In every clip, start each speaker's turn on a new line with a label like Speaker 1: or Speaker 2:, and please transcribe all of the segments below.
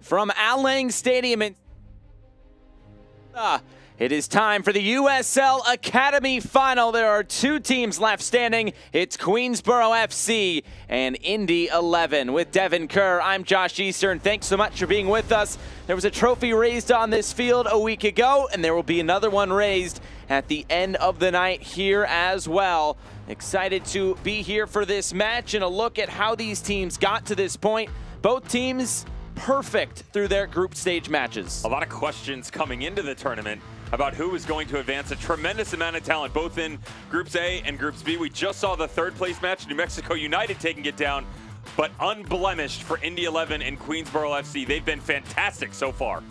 Speaker 1: From Al Lang Stadium in it is time for the USL Academy Final. There are two teams left standing. It's Queensboro FC and Indy 11. With Devin Kerr, I'm Josh Eastern. Thanks so much for being with us. There was a trophy raised on this field a week ago, and there will be another one raised at the end of the night here as well. Excited to be here for this match and a look at how these teams got to this point. Both teams perfect through their group stage matches.
Speaker 2: A lot of questions coming into the tournament about who is going to advance. A tremendous amount of talent, both in Groups A and Groups B. We just saw the third place match, New Mexico United taking it down, but unblemished for Indy 11 and Queensboro FC. They've been fantastic so far.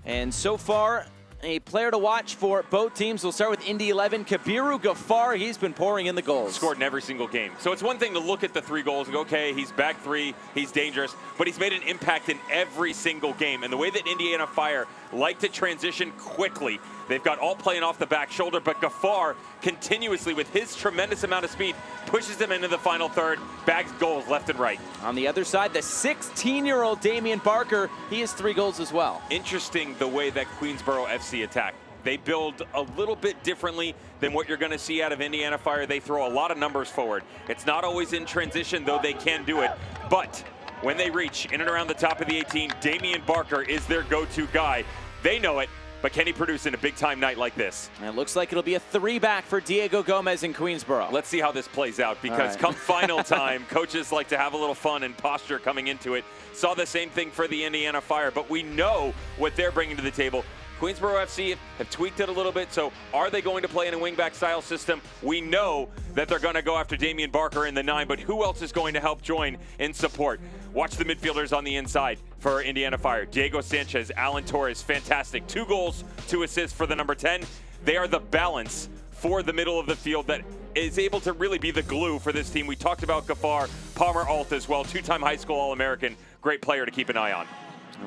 Speaker 1: And so far, a player to watch for both teams. We'll start with Indy 11. Kabiru Ghaffar, he's been pouring in the goals.
Speaker 2: Scored in every single game. So it's one thing to look at the 3 goals and go, okay, he's back 3, he's dangerous, but he's made an impact in every single game. And the way that Indiana Fire like to transition quickly, they've got all playing off the back shoulder, but Ghaffar continuously, with his tremendous amount of speed, pushes them into the final third, bags goals left and right.
Speaker 1: On the other side, the 16-year-old Damian Barker, he has 3 goals as well.
Speaker 2: Interesting the way that Queensboro FC attack. They build a little bit differently than what you're going to see out of Indiana Fire. They throw a lot of numbers forward. It's not always in transition, though they can do it. But when they reach in and around the top of the 18, Damian Barker is their go-to guy. They know it, but can he produce in a big-time night like this?
Speaker 1: And it looks like it'll be a 3-back for Diego Gomez in Queensboro.
Speaker 2: Let's see how this plays out, because come final time, coaches like to have a little fun and posture coming into it. Saw the same thing for the Indiana Fire, but we know what they're bringing to the table. Queensboro FC have tweaked it a little bit, so are they going to play in a wingback style system? We know that they're going to go after Damian Barker in the 9, but who else is going to help join in support? Watch the midfielders on the inside for Indiana Fire. Diego Sanchez, Alan Torres, fantastic. 2 goals, 2 assists for the number 10. They are the balance for the middle of the field that is able to really be the glue for this team. We talked about Ghaffar, Palmer Alt as well, 2-time high school All-American. Great player to keep an eye on.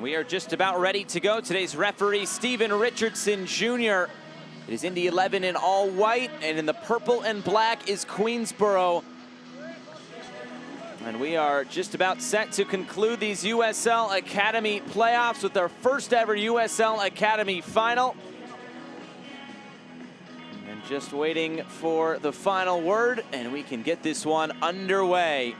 Speaker 1: We are just about ready to go. Today's referee, Stephen Richardson Jr. It is Indy 11 in all white, and in the purple and black is Queensboro. And we are just about set to conclude these USL Academy playoffs with our first ever USL Academy final. And just waiting for the final word, and we can get this one underway.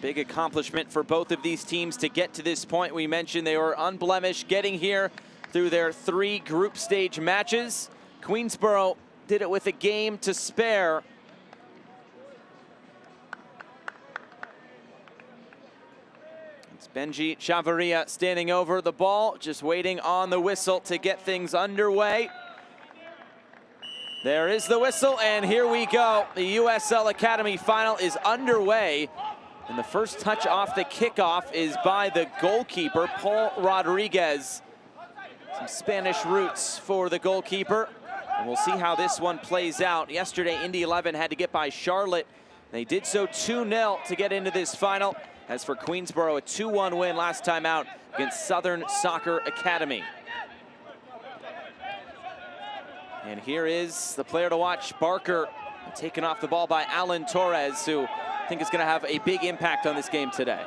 Speaker 1: Big accomplishment for both of these teams to get to this point. We mentioned they were unblemished getting here through their 3 group stage matches. Queensboro did it with a game to spare. It's Benji Chavarria standing over the ball, just waiting on the whistle to get things underway. There is the whistle, and here we go. The USL Academy final is underway. And the first touch off the kickoff is by the goalkeeper, Paul Rodriguez. Some Spanish roots for the goalkeeper. And we'll see how this one plays out. Yesterday, Indy 11 had to get by Charlotte. They did so 2-0 to get into this final. As for Queensboro, a 2-1 win last time out against Southern Soccer Academy. And here is the player to watch, Barker, taken off the ball by Alan Torres, who I think is going to have a big impact on this game today.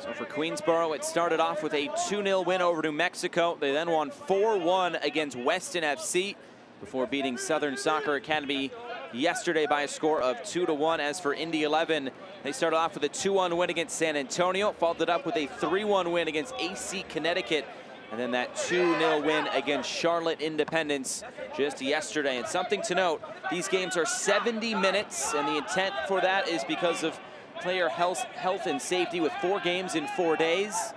Speaker 1: So for Queensboro, it started off with a 2-0 win over New Mexico. They then won 4-1 against Weston FC before beating Southern Soccer Academy yesterday by a score of 2-1. As for Indy 11, they started off with a 2-1 win against San Antonio, followed up with a 3-1 win against AC Connecticut, and then that 2-0 win against Charlotte Independence just yesterday. And something to note, these games are 70 minutes, and the intent for that is because of player health and safety with 4 games in 4 days.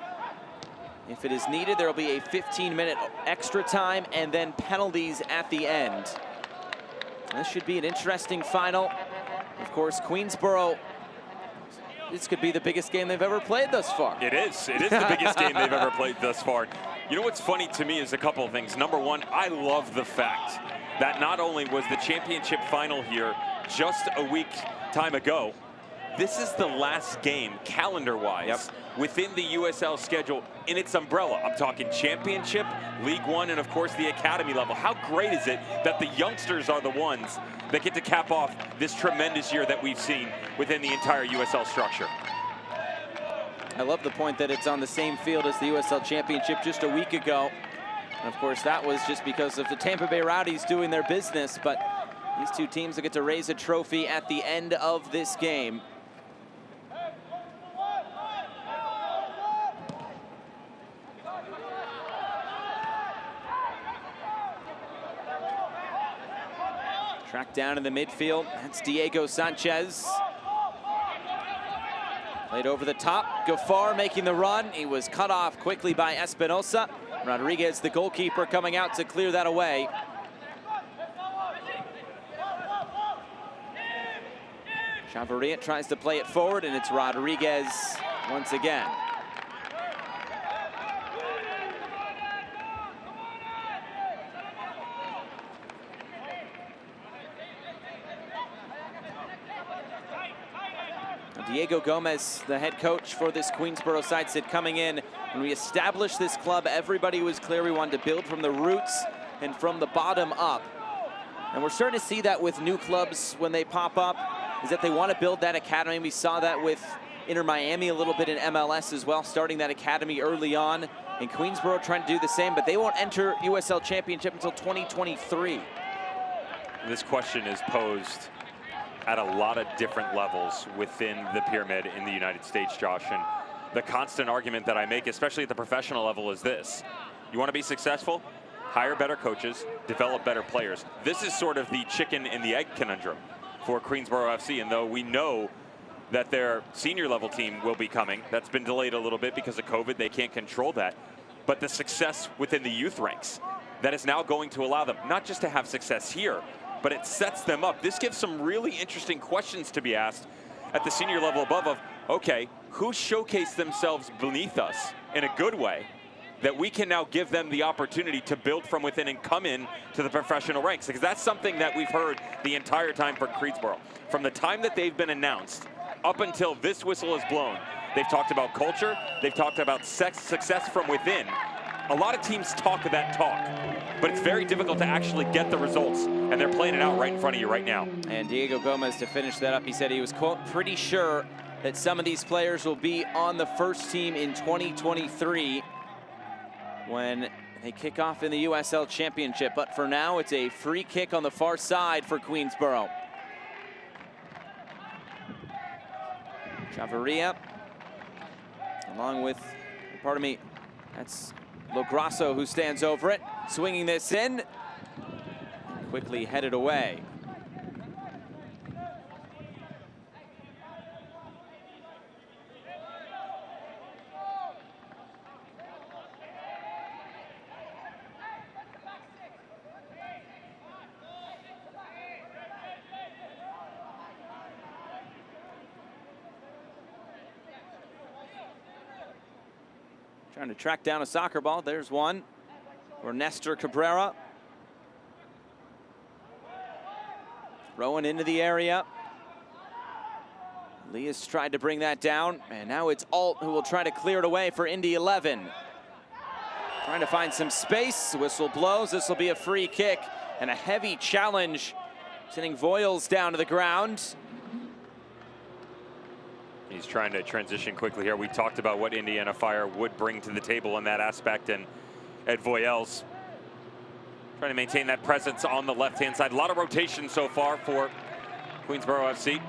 Speaker 1: If it is needed, there will be a 15-minute extra time and then penalties at the end. This should be an interesting final. Of course, Queensboro, this could be the biggest game they've ever played thus far.
Speaker 2: It is. It is the biggest game they've ever played thus far. You know what's funny to me is a couple of things. Number one, I love the fact that not only was the championship final here just a week time ago, this is the last game, calendar-wise, within the USL schedule in its umbrella. I'm talking championship, League One, and of course the academy level. How great is it that the youngsters are the ones that get to cap off this tremendous year that we've seen within the entire USL structure?
Speaker 1: I love the point that it's on the same field as the USL Championship just a week ago. And of course, that was just because of the Tampa Bay Rowdies doing their business, but these two teams will get to raise a trophy at the end of this game. Tracked down in the midfield, that's Diego Sanchez. Played over the top, Gafar making the run. He was cut off quickly by Espinosa. Rodriguez, the goalkeeper, coming out to clear that away. Chavarria tries to play it forward, and it's Rodriguez once again. Diego Gomez, the head coach for this Queensboro side, said coming in, when we established this club, everybody was clear we wanted to build from the roots and from the bottom up. And we're starting to see that with new clubs when they pop up, is that they want to build that academy. We saw that with Inter Miami a little bit in MLS as well, starting that academy early on. And Queensboro trying to do the same, but they won't enter USL Championship until 2023.
Speaker 2: This question is posed at a lot of different levels within the pyramid in the United States, Josh. And the constant argument that I make, especially at the professional level, is this. You want to be successful? Hire better coaches, develop better players. This is sort of the chicken and the egg conundrum for Queensboro FC. And though we know that their senior level team will be coming, that's been delayed a little bit because of COVID, they can't control that. But the success within the youth ranks, that is now going to allow them not just to have success here, but it sets them up. This gives some really interesting questions to be asked at the senior level above of, okay, who showcased themselves beneath us in a good way that we can now give them the opportunity to build from within and come in to the professional ranks? Because that's something that we've heard the entire time for Queensboro. From the time that they've been announced up until this whistle is blown, they've talked about culture, they've talked about success from within. A lot of teams talk that talk, but it's very difficult to actually get the results, and they're playing it out right in front of you right now.
Speaker 1: And Diego Gomez, to finish that up, he said he was, quote, pretty sure that some of these players will be on the first team in 2023 when they kick off in the USL Championship. But for now, it's a free kick on the far side for Queensboro. Chavarria, along with, pardon me, that's Lograsso who stands over it, swinging this in, quickly headed away. Trying to track down a soccer ball. There's one for Nestor Cabrera. Throwing into the area. Elias tried to bring that down, and now it's Alt who will try to clear it away for Indy 11. Trying to find some space. Whistle blows. This will be a free kick and a heavy challenge, sending Voiles down to the ground.
Speaker 2: He's trying to transition quickly here. We talked about what Indiana Fire would bring to the table in that aspect, and Ed Voiles trying to maintain that presence on the left-hand side. A lot of rotation so far for Queensboro FC.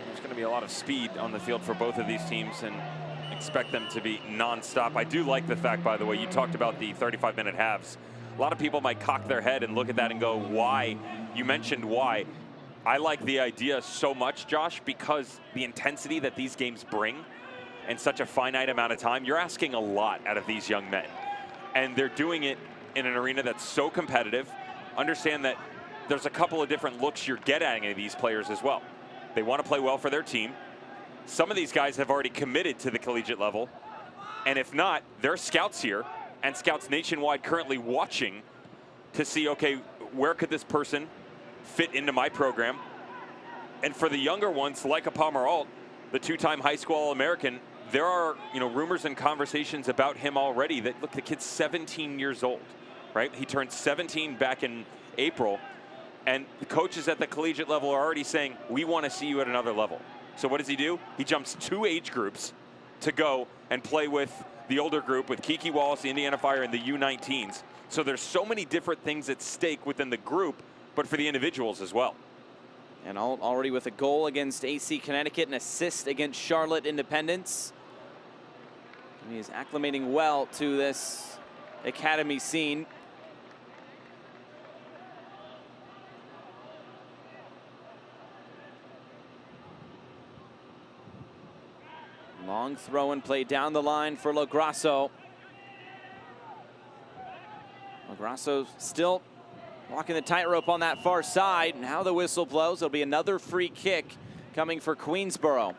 Speaker 2: There's going to be a lot of speed on the field for both of these teams, and expect them to be non-stop. I do like the fact, by the way, you talked about the 35-minute halves. A lot of people might cock their head and look at that and go, why? You mentioned why. I like the idea so much, Josh, because the intensity that these games bring in such a finite amount of time, you're asking a lot out of these young men. And they're doing it in an arena that's so competitive. Understand that there's a couple of different looks you're getting at these players as well. They want to play well for their team. Some of these guys have already committed to the collegiate level. And if not, there are scouts here and scouts nationwide currently watching to see, okay, where could this person fit into my program? And for the younger ones, like a Palmer Alt, the two-time high school All-American, there are, rumors and conversations about him already that, look, the kid's 17 years old, right? He turned 17 back in April, and the coaches at the collegiate level are already saying, we want to see you at another level. So what does he do? He jumps 2 age groups to go and play with the older group, with Kiki Wallace, the Indiana Fire, and the U19s. So there's so many different things at stake within the group, but for the individuals as well.
Speaker 1: And already with a goal against AC Connecticut, an assist against Charlotte Independence. And he is acclimating well to this academy scene. Long throw and play down the line for Lograsso. Lograsso still walking the tightrope on that far side. Now the whistle blows. It'll be another free kick coming for Queensboro.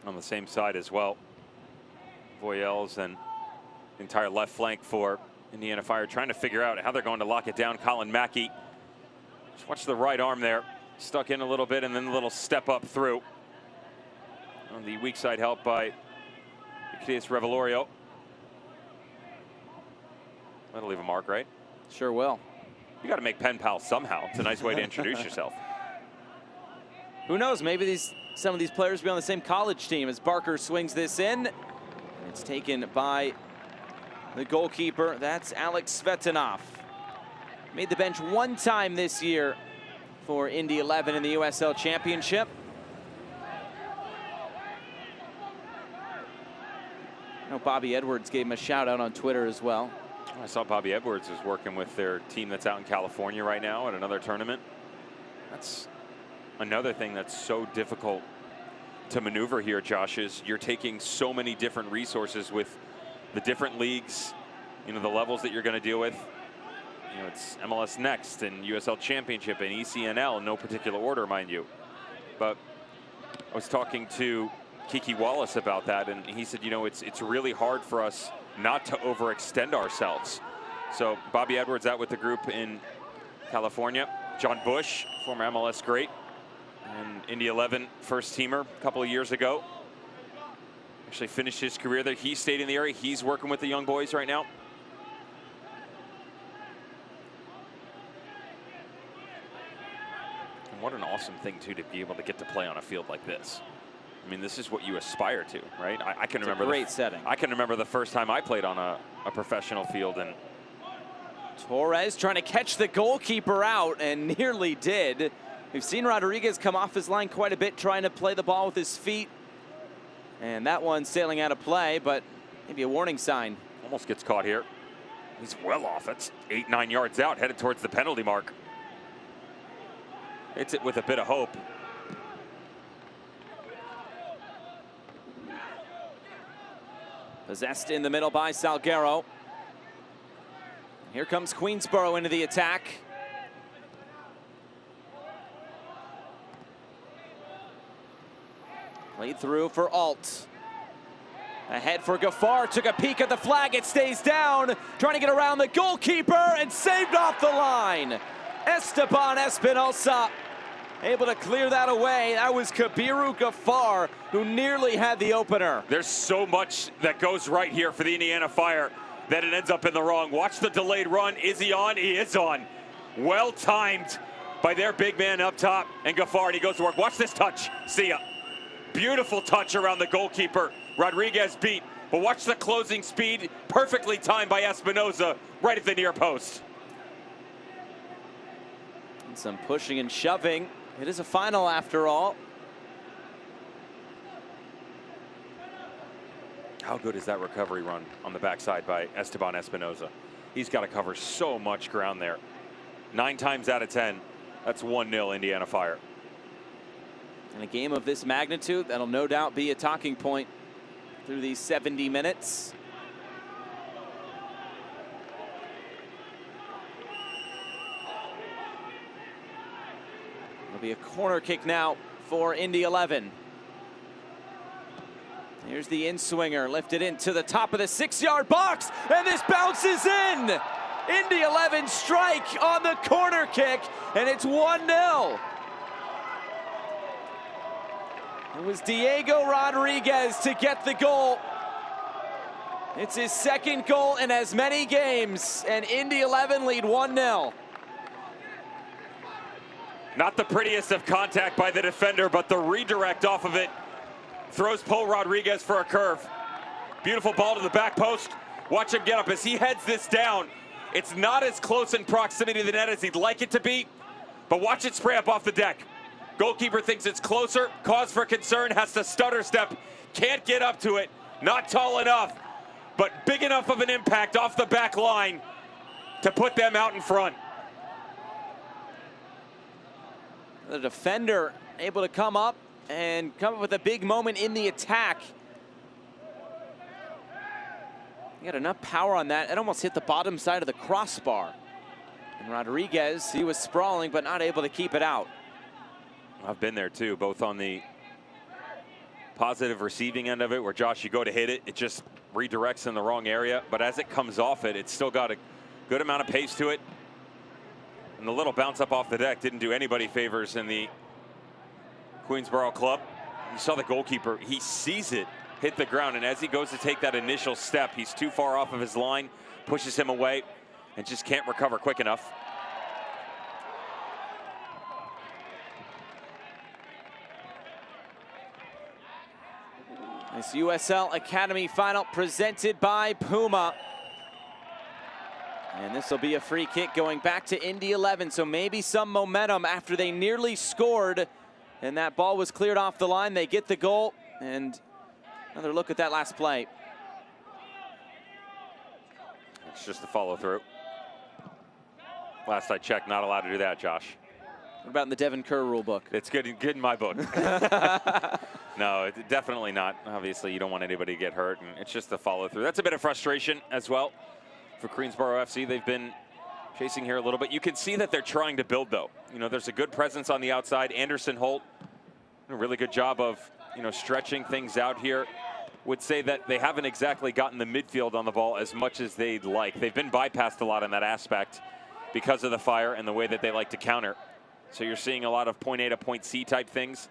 Speaker 2: On the same side as well, Voyelles and the entire left flank for Indiana Fire trying to figure out how they're going to lock it down. Colin Mackey, just watch the right arm there, stuck in a little bit and then a little step up through. On the weak side help by Zacchaeus Revelorio. That'll leave a mark, right?
Speaker 1: Sure will.
Speaker 2: You got to make pen pals somehow. It's a nice way to introduce yourself.
Speaker 1: Who knows? Maybe some of these players will be on the same college team as Barker swings this in. And it's taken by the goalkeeper. That's Alex Svetanov. Made the bench 1 time this year for Indy 11 in the USL Championship. I know Bobby Edwards gave him a shout out on Twitter as well.
Speaker 2: I saw Bobby Edwards is working with their team that's out in California right now at another tournament. That's another thing that's so difficult to maneuver here, Josh, is you're taking so many different resources with the different leagues, the levels that you're going to deal with. It's MLS Next and USL Championship and ECNL in no particular order, mind you. But I was talking to Kiki Wallace about that, and he said, it's really hard for us not to overextend ourselves. So Bobby Edwards out with the group in California. John Bush, former MLS great, and Indy 11 first teamer a couple of years ago. Actually finished his career there. He stayed in the area. He's working with the young boys right now. And what an awesome thing, too, to be able to get to play on a field like this. I mean, this is what you aspire to, right? I can remember
Speaker 1: a great setting.
Speaker 2: I can remember the first time I played on a professional field. And
Speaker 1: Torres trying to catch the goalkeeper out and nearly did. We've seen Rodriguez come off his line quite a bit trying to play the ball with his feet. And that one sailing out of play, but maybe a warning sign.
Speaker 2: Almost gets caught here. He's well off. It's 8-9 yards out, headed towards the penalty mark. Hits it with a bit of hope.
Speaker 1: Possessed in the middle by Salguero. Here comes Queensboro into the attack. Played through for Alt. Ahead for Gaffar, took a peek at the flag, it stays down. Trying to get around the goalkeeper and saved off the line. Esteban Espinosa able to clear that away. That was Kabiru Gaffar who nearly had the opener.
Speaker 2: There's so much that goes right here for the Indiana Fire that it ends up in the wrong. Watch the delayed run. Is he on? He is on. Well timed by their big man up top. And Gaffar, and he goes to work. Watch this touch. See ya. Beautiful touch around the goalkeeper. Rodriguez beat. But watch the closing speed. Perfectly timed by Espinosa right at the near post.
Speaker 1: And some pushing and shoving. It is a final after all.
Speaker 2: How good is that recovery run on the backside by Esteban Espinosa? He's got to cover so much ground there. 9 times out of 10, that's 1-0 Indiana Fire.
Speaker 1: In a game of this magnitude, that'll no doubt be a talking point through these 70 minutes. It'll be a corner kick now for Indy 11. Here's the in-swinger, lifted into the top of the 6-yard box, and this bounces in! Indy 11 strike on the corner kick, and it's 1-0. It was Diego Rodriguez to get the goal. It's his second goal in as many games, and Indy 11 lead 1-0.
Speaker 2: Not the prettiest of contact by the defender, but the redirect off of it throws Paul Rodriguez for a curve. Beautiful ball to the back post. Watch him get up as he heads this down. It's not as close in proximity to the net as he'd like it to be, but watch it spray up off the deck. Goalkeeper thinks it's closer, cause for concern, has to stutter step, can't get up to it, not tall enough, but big enough of an impact off the back line to put them out in front.
Speaker 1: The defender able to come up with a big moment in the attack. He got enough power on that. It almost hit the bottom side of the crossbar. And Rodriguez, he was sprawling, but not able to keep it out.
Speaker 2: I've been there too, both on the positive receiving end of it, where Josh, you go to hit it, it just redirects in the wrong area. But as it comes off it, it's still got a good amount of pace to it. And the little bounce up off the deck didn't do anybody favors in the Queensboro club. You saw the goalkeeper, he sees it hit the ground, and as he goes to take that initial step, he's too far off of his line, pushes him away, and just can't recover quick enough.
Speaker 1: This USL Academy final presented by Puma. And this will be a free kick going back to Indy 11, so maybe some momentum after they nearly scored, and that ball was cleared off the line. They get the goal, and another look at that last play.
Speaker 2: It's just a follow through. Last I checked, not allowed to do that, Josh.
Speaker 1: What about in the Devin Kerr rule book?
Speaker 2: It's good in my book. No, definitely not. Obviously, you don't want anybody to get hurt, and it's just the follow through. That's a bit of frustration as well for Queensboro FC. They've been chasing here a little bit. You can see that they're trying to build, though. You know, there's a good presence on the outside. Anderson Holt, a really good job of, you know, stretching things out here. Would say that they haven't exactly gotten the midfield on the ball as much as they'd like. They've been bypassed a lot in that aspect because of the fire and the way that they like to counter. So you're seeing a lot of point A to point C type things,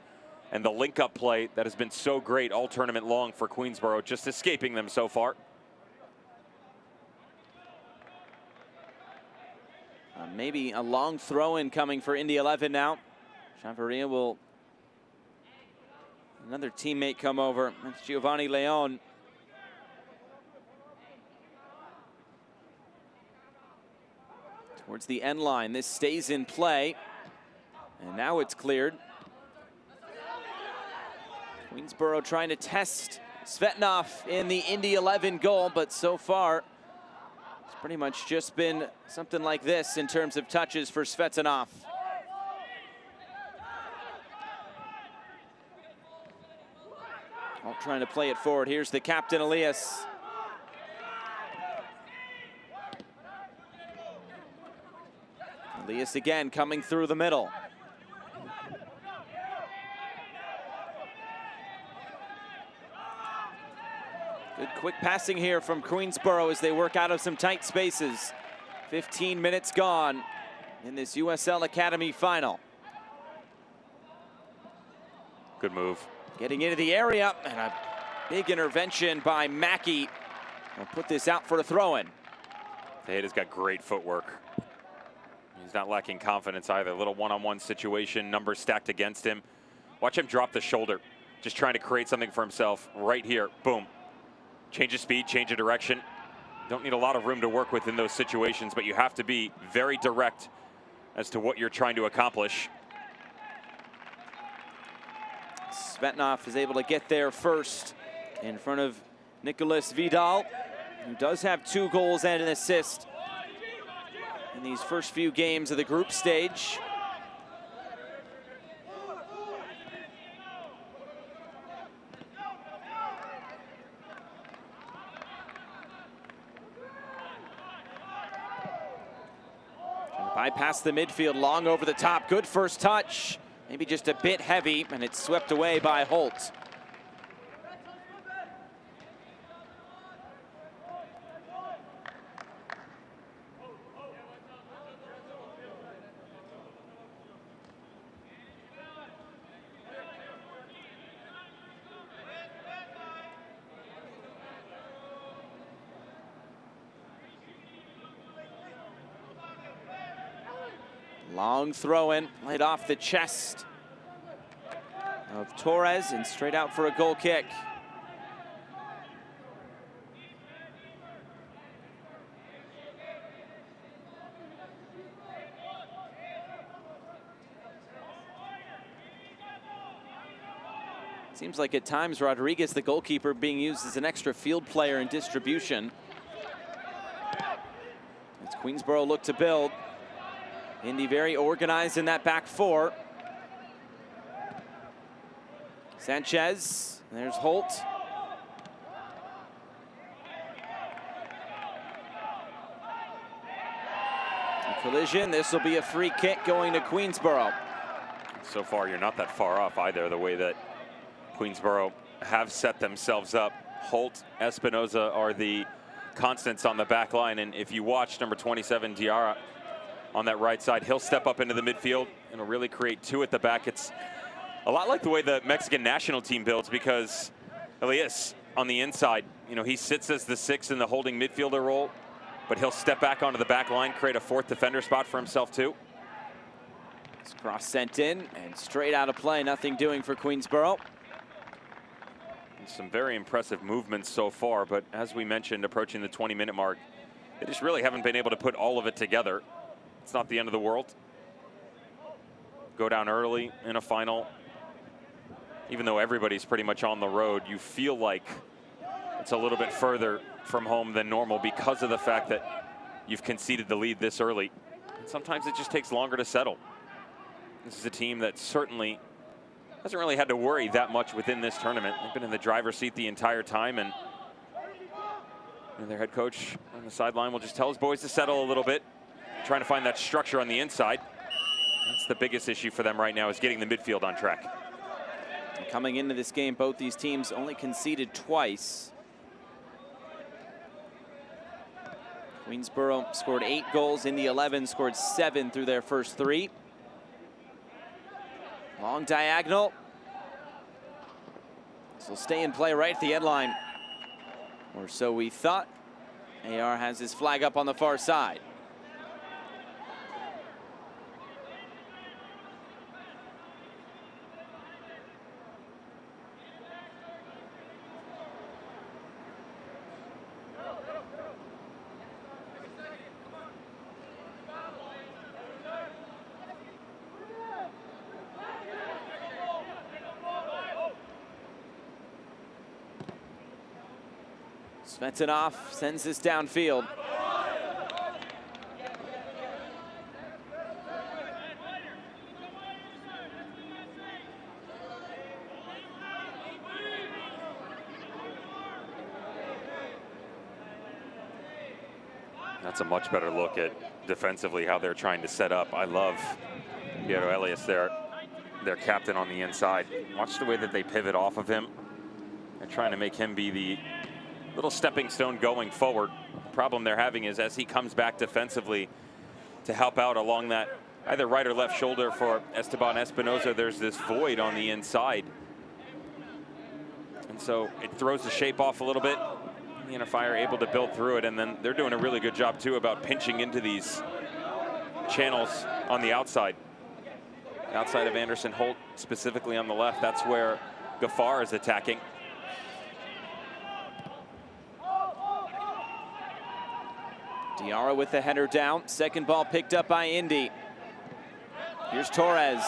Speaker 2: and the link-up play that has been so great all tournament long for Queensboro, just escaping them so far.
Speaker 1: Maybe a long throw-in coming for Indy 11 now. Chavarria will, another teammate come over. That's Giovanni Leon. Towards the end line, this stays in play. And now it's cleared. Queensboro trying to test Svetnov in the Indy 11 goal, but so far it's pretty much just been something like this in terms of touches for Svetnov. All trying to play it forward. Here's the captain, Elias. Elias again coming through the middle. Good quick passing here from Queensboro as they work out of some tight spaces. 15 minutes gone in this USL Academy final.
Speaker 2: Good move.
Speaker 1: Getting into the area, and a big intervention by Mackey. He'll put this out for a throw-in.
Speaker 2: Tejeda's got great footwork. He's not lacking confidence either. Little one-on-one situation, numbers stacked against him. Watch him drop the shoulder, just trying to create something for himself right here. Boom. Change of speed, change of direction. Don't need a lot of room to work with in those situations, but you have to be very direct as to what you're trying to accomplish.
Speaker 1: Svetnov is able to get there first in front of Nicolas Vidal, who does have 2 goals and an assist in these first few games of the group stage. Bypass the midfield, long over the top. Good first touch. Maybe just a bit heavy, and it's swept away by Holt. Long throw in, played off the chest of Torres and straight out for a goal kick. Seems like at times Rodriguez, the goalkeeper, being used as an extra field player in distribution. As Queensboro look to build. Indy very organized in that back four. Sanchez, there's Holt. A collision, this will be a free kick going to Queensboro.
Speaker 2: So far, you're not that far off either, the way that Queensboro have set themselves up. Holt, Espinoza are the constants on the back line, and if you watch number 27, Diarra, on that right side, he'll step up into the midfield and will really create two at the back. It's a lot like the way the Mexican national team builds, because Elias on the inside, you know, he sits as the 6 in the holding midfielder role, but he'll step back onto the back line, create a 4th defender spot for himself too.
Speaker 1: This cross sent in and straight out of play, nothing doing for Queensboro.
Speaker 2: Some very impressive movements so far, but as we mentioned, approaching the 20-minute mark, they just really haven't been able to put all of it together. It's not the end of the world. Go down early in a final. Even though everybody's pretty much on the road, you feel like it's a little bit further from home than normal because of the fact that you've conceded the lead this early. And sometimes it just takes longer to settle. This is a team that certainly hasn't really had to worry that much within this tournament. They've been in the driver's seat the entire time, and their head coach on the sideline will just tell his boys to settle a little bit, trying to find that structure on the inside. That's the biggest issue for them right now, is getting the midfield on track.
Speaker 1: Coming into this game, both these teams only conceded twice. Queensboro scored 8 goals, Indy 11 scored 7 through their first 3. Long diagonal. This will stay in play right at the end line. Or so we thought. AR has his flag up on the far side. Sventonov sends this downfield.
Speaker 2: That's a much better look at defensively how they're trying to set up. I love Piero Elias, their captain on the inside. Watch the way that they pivot off of him and trying to make him be the little stepping stone going forward. The problem they're having is as he comes back defensively to help out along that either right or left shoulder for Esteban Espinoza, there's this void on the inside. And so it throws the shape off a little bit. The NFI are able to build through it, and then they're doing a really good job too about pinching into these channels on the outside. Outside of Anderson, Holt specifically on the left, that's where Gafar is attacking.
Speaker 1: Diarra with the header down. Second ball picked up by Indy. Here's Torres.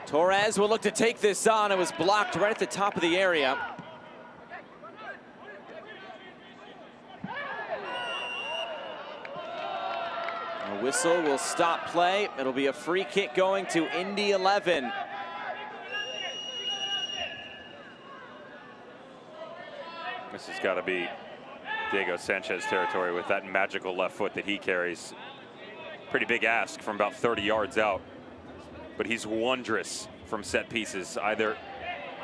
Speaker 1: Torres will look to take this on. It was blocked right at the top of the area. A whistle will stop play. It'll be a free kick going to Indy 11.
Speaker 2: This has got to be Diego Sanchez territory with that magical left foot that he carries. Pretty big ask from about 30 yards out, but he's wondrous from set pieces. Either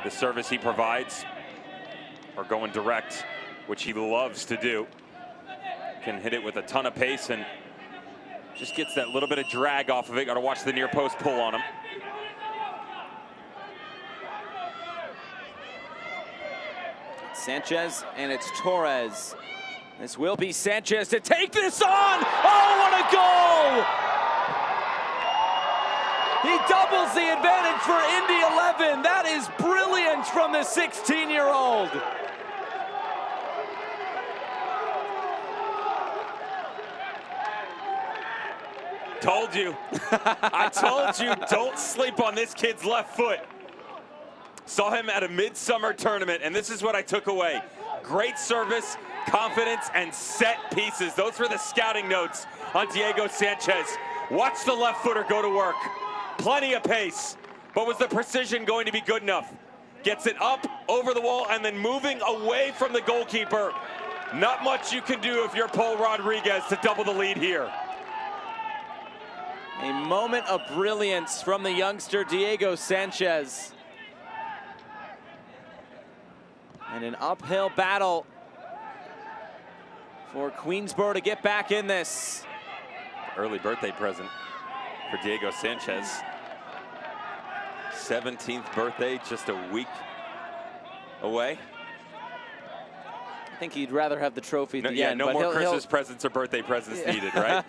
Speaker 2: the service he provides or going direct, which he loves to do. Can hit it with a ton of pace and just gets that little bit of drag off of it. Got to watch the near post pull on him.
Speaker 1: Sanchez, and it's Torres. This will be Sanchez to take this on. Oh, what a goal! He doubles the advantage for Indy 11. That is brilliant from the 16-year-old.
Speaker 2: Told you. I told you, don't sleep on this kid's left foot. Saw him at a midsummer tournament, and this is what I took away. Great service, confidence, and set pieces. Those were the scouting notes on Diego Sanchez. Watch the left footer go to work. Plenty of pace, but was the precision going to be good enough? Gets it up, over the wall, and then moving away from the goalkeeper. Not much you can do if you're Paul Rodriguez to double the lead here.
Speaker 1: A moment of brilliance from the youngster Diego Sanchez. And an uphill battle for Queensboro to get back in this.
Speaker 2: Early birthday present for Diego Sanchez. 17th birthday, just a week away.
Speaker 1: I think he'd rather have the trophy at the end.
Speaker 2: No
Speaker 1: but
Speaker 2: more Christmas presents or birthday presents needed, right?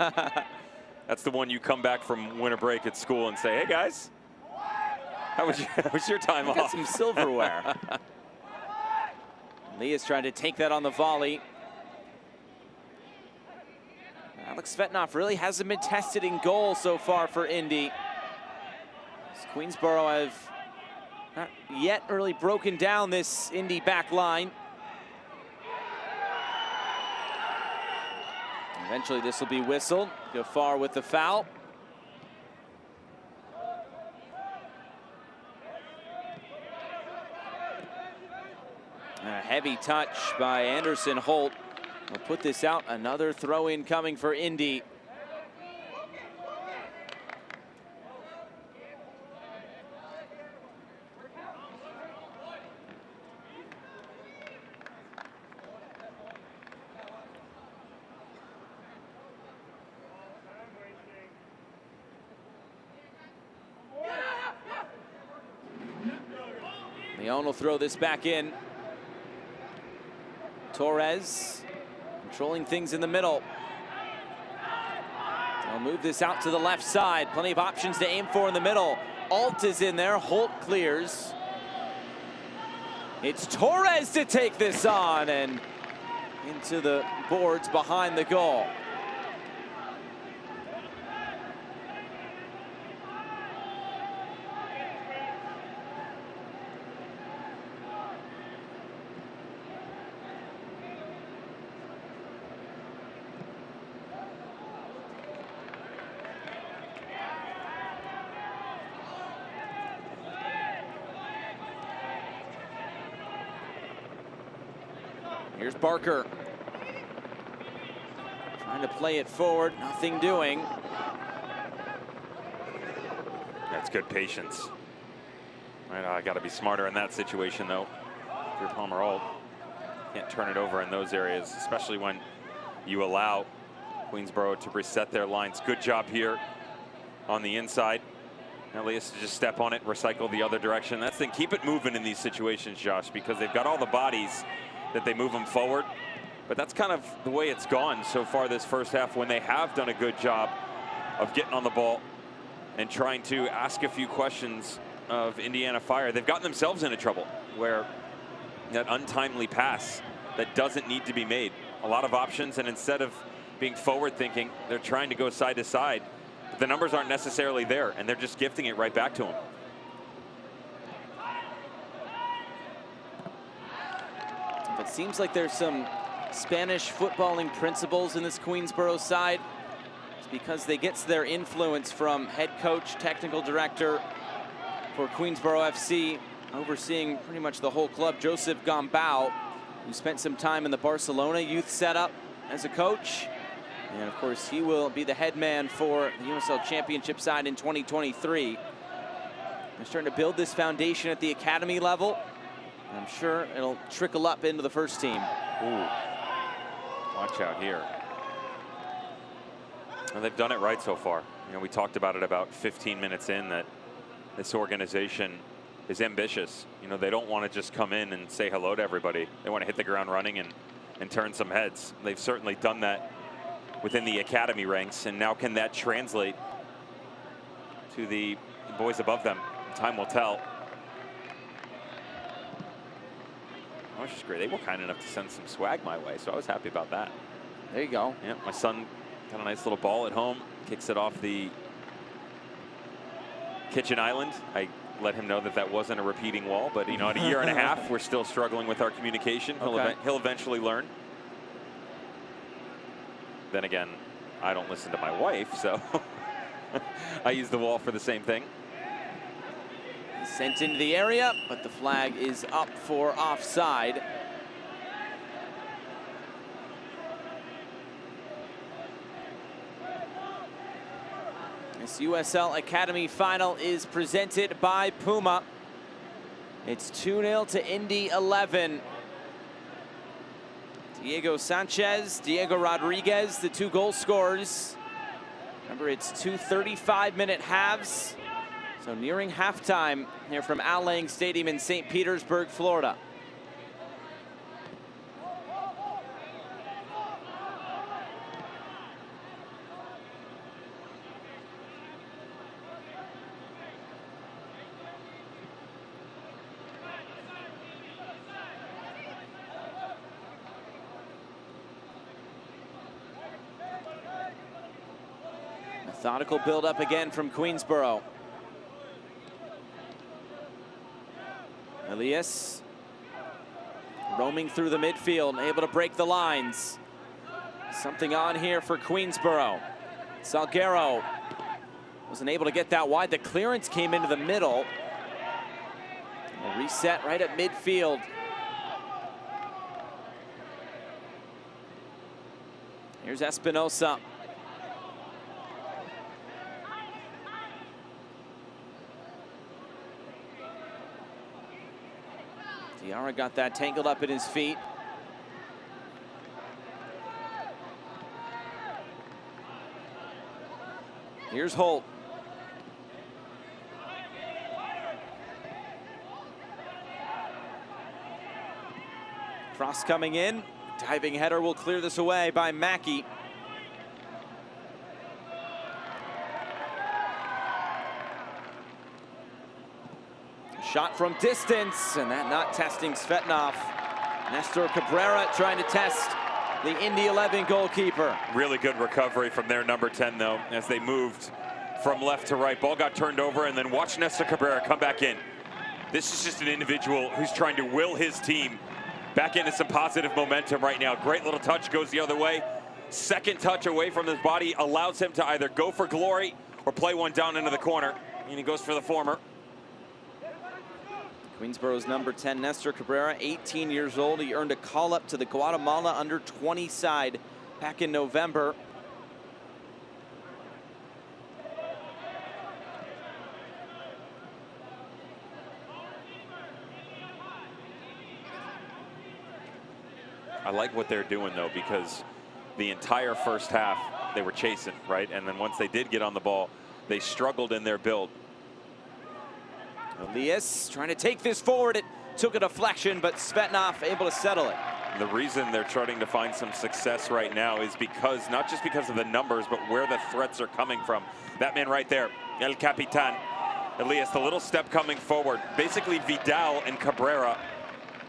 Speaker 2: That's the one you come back from winter break at school and say, hey guys, how was your time off?
Speaker 1: Got some silverware. Lee is trying to take that on the volley. Alex Svetnov really hasn't been tested in goal so far for Indy. Queensboro have not yet really broken down this Indy back line. Eventually this will be whistled. Go far with the foul. A heavy touch by Anderson Holt. We'll put this out. Another throw-in coming for Indy. Leon will throw this back in. Torres controlling things in the middle. They'll move this out to the left side. Plenty of options to aim for in the middle. Alt is in there. Holt clears. It's Torres to take this on and into the boards behind the goal. Here's Barker. Trying to play it forward, nothing doing.
Speaker 2: That's good patience. Right, I got to be smarter in that situation, though. If you're Palmer Alt, can't turn it over in those areas, especially when you allow Queensboro to reset their lines. Good job here on the inside. Elias to just step on it, recycle the other direction. That's the thing. Keep it moving in these situations, Josh, because they've got all the bodies that they move them forward. But that's kind of the way it's gone so far this first half, when they have done a good job of getting on the ball and trying to ask a few questions of Indiana Fire. They've gotten themselves into trouble where that untimely pass that doesn't need to be made. A lot of options, and instead of being forward thinking, they're trying to go side to side. But the numbers aren't necessarily there, and they're just gifting it right back to them.
Speaker 1: It seems like there's some Spanish footballing principles in this Queensboro side. It's because they get their influence from head coach, technical director for Queensboro FC, overseeing pretty much the whole club, Joseph Gambao, who spent some time in the Barcelona youth setup as a coach. And of course, he will be the head man for the USL Championship side in 2023. They're starting to build this foundation at the academy level. I'm sure it'll trickle up into the first team.
Speaker 2: Ooh, watch out here. Well, they've done it right so far. You know, we talked about it about 15 minutes in, that this organization is ambitious. You know, they don't want to just come in and say hello to everybody. They want to hit the ground running and turn some heads. They've certainly done that within the academy ranks, and now can that translate to the The boys above them, time will tell. Oh, which is great. They were kind enough to send some swag my way, so I was happy about that.
Speaker 1: There you go.
Speaker 2: Yeah, my son got a nice little ball at home, kicks it off the kitchen island. I let him know that that wasn't a repeating wall, but you know, in a year and a half, we're still struggling with our communication. He'll eventually learn. Then again, I don't listen to my wife, so I use the wall for the same thing.
Speaker 1: He's sent into the area, but the flag is up for offside. This USL Academy final is presented by Puma. It's 2-0 to Indy 11. Diego Sanchez, Diego Rodriguez, the two goal scorers. Remember, it's 2 35-minute halves. So nearing halftime here from Al Lang Stadium in St. Petersburg, Florida. Methodical build-up again from Queensboro. Elias roaming through the midfield, able to break the lines. Something on here for Queensboro. Salguero wasn't able to get that wide. The clearance came into the middle. A reset right at midfield. Here's Espinosa. Diarra got that tangled up at his feet. Here's Holt. Cross coming in. Diving header will clear this away by Mackey. Shot from distance, and that not testing Svetnov. Nestor Cabrera trying to test the Indy 11 goalkeeper.
Speaker 2: Really good recovery from their number 10, though, as they moved from left to right. Ball got turned over, and then watch Nestor Cabrera come back in. This is just an individual who's trying to will his team back into some positive momentum right now. Great little touch, goes the other way. Second touch away from his body allows him to either go for glory or play one down into the corner, and he goes for the former.
Speaker 1: Queensboro's number 10, Nestor Cabrera, 18 years old. He earned a call-up to the Guatemala under-20 side back in November.
Speaker 2: I like what they're doing, though, because the entire first half, they were chasing, right? And then once they did get on the ball, they struggled in their build.
Speaker 1: Elias trying to take this forward. It took a deflection, but Svetnov able to settle it.
Speaker 2: The reason they're starting to find some success right now is because, not just because of the numbers, but where the threats are coming from. That man right there, El Capitan, Elias, the little step coming forward. Basically, Vidal and Cabrera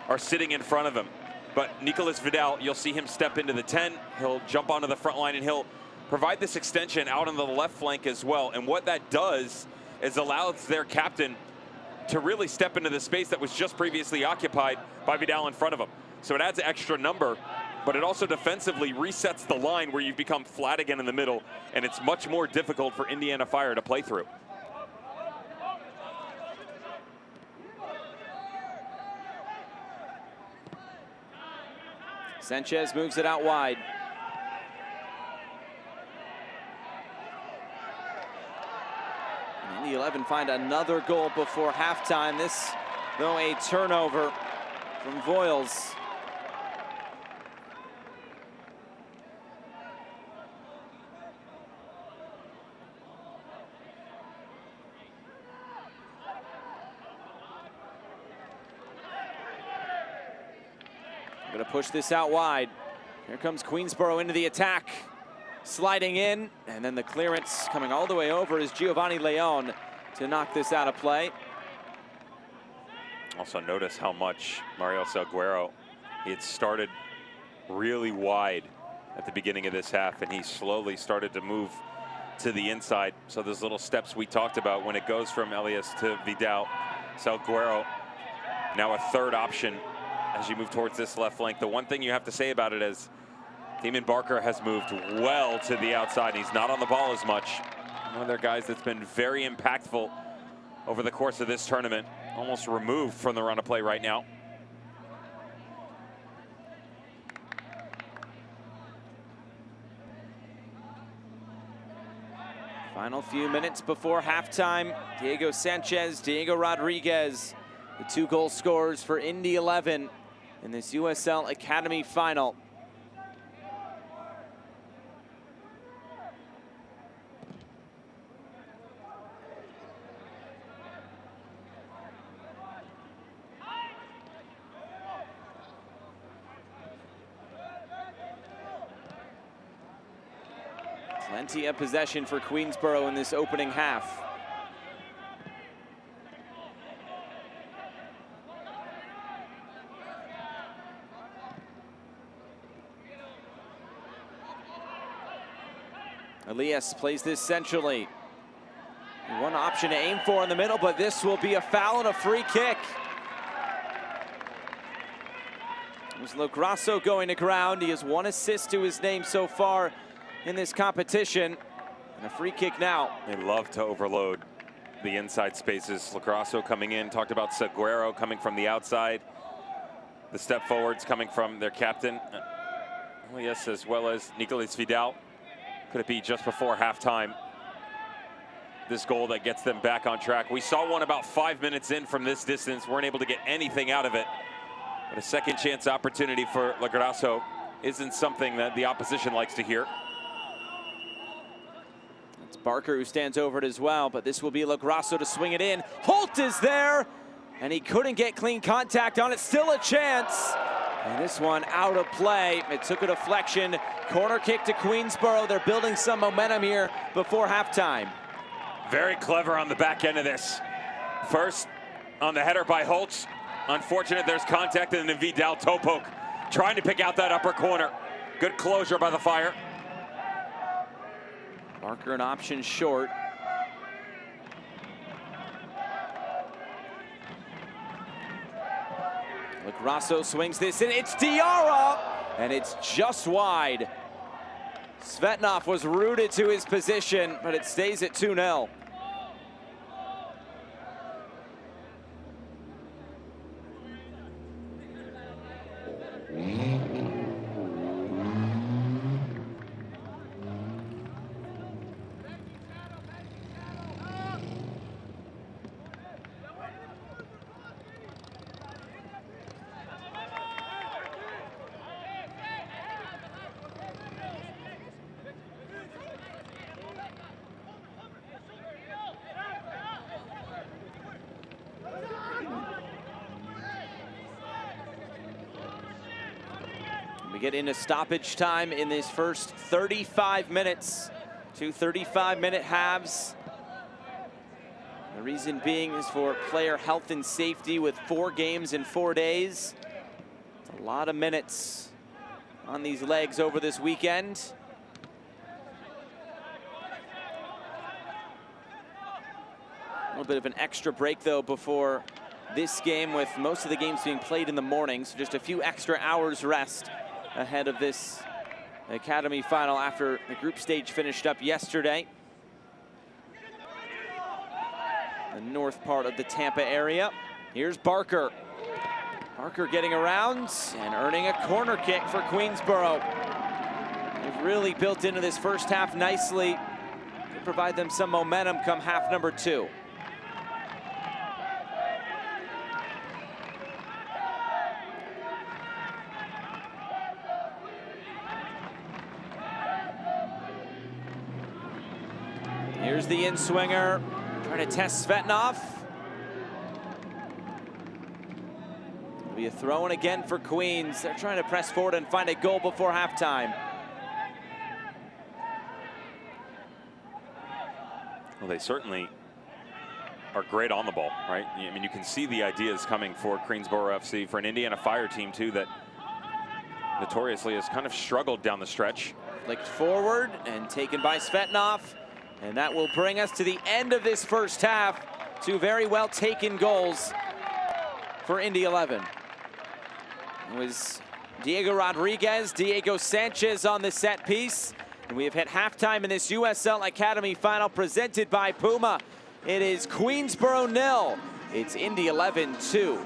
Speaker 2: are sitting in front of him. But Nicolas Vidal, you'll see him step into the 10. He'll jump onto the front line, and he'll provide this extension out on the left flank as well. And what that does is allows their captain to really step into the space that was just previously occupied by Vidal in front of him. So it adds extra number, but it also defensively resets the line where you've become flat again in the middle, and it's much more difficult for Indiana Fire to play through.
Speaker 1: Sanchez moves it out wide. And the 11 find another goal before halftime. This, though, a turnover from Voiles. Gonna push this out wide. Here comes Queensboro into the attack. Sliding in, and then the clearance coming all the way over is Giovanni Leon. to knock this out of play.
Speaker 2: Also notice how much Mario Salguero, he had started really wide at the beginning of this half, and he slowly started to move to the inside. So those little steps we talked about when it goes from Elias to Vidal, Salguero now a third option as you move towards this left flank. The one thing you have to say about it is Damon Barker has moved well to the outside. He's not on the ball as much. One of their guys that's been very impactful over the course of this tournament, almost removed from the run of play right now.
Speaker 1: Final few minutes before halftime. Diego Sanchez, Diego Rodriguez, the 2 goal scorers for Indy 11 in this USL Academy final. Plenty of possession for Queensboro in this opening half. Elias plays this centrally. One option to aim for in the middle, but this will be a foul and a free kick. There's Lograsso going to ground. He has 1 assist to his name so far in this competition. And a free kick now.
Speaker 2: They love to overload the inside spaces. Lograsso coming in, talked about Salguero coming from the outside. The step forwards coming from their captain, Elias, as well as Nicolas Vidal. Could it be just before halftime? This goal that gets them back on track. We saw one about 5 minutes in from this distance. Weren't able to get anything out of it. But a second chance opportunity for Lograsso isn't something that the opposition likes to hear.
Speaker 1: It's Barker who stands over it as well, but this will be Lograsso to swing it in. Holt is there, and he couldn't get clean contact on it. Still a chance. And this one out of play. It took a deflection. Corner kick to Queensboro. They're building some momentum here before halftime.
Speaker 2: Very clever on the back end of this. First on the header by Holtz. Unfortunate there's contact, and then Vidal toe poke, trying to pick out that upper corner. Good closure by the Fire.
Speaker 1: Barker an option short. Lograsso swings this in. It's Diarra, and it's just wide. Svetnov was rooted to his position, but it stays at 2-0. We get into stoppage time in this first 35 minutes. 2 35-minute halves. The reason being is for player health and safety with 4 games in 4 days. It's a lot of minutes on these legs over this weekend. A little bit of an extra break though before this game, with most of the games being played in the morning, so just a few extra hours rest ahead of this Academy final after the group stage finished up yesterday. The north part of the Tampa area. Here's Barker. Barker getting around and earning a corner kick for Queensboro. They've really built into this first half nicely to provide them some momentum come half number 2. Here's the in-swinger, trying to test Svetnov. It'll be a throw-in again for Queens. They're trying to press forward and find a goal before halftime.
Speaker 2: Well, they certainly are great on the ball, right? I mean, you can see the ideas coming for Queensboro FC, for an Indiana Fire team too that notoriously has kind of struggled down the stretch.
Speaker 1: Flicked forward and taken by Svetnov. And that will bring us to the end of this first half. Two very well taken goals for Indy 11. It was Diego Rodriguez, Diego Sanchez on the set piece. And we have hit halftime in this USL Academy final presented by Puma. It is Queensboro 0. It's Indy 11 2.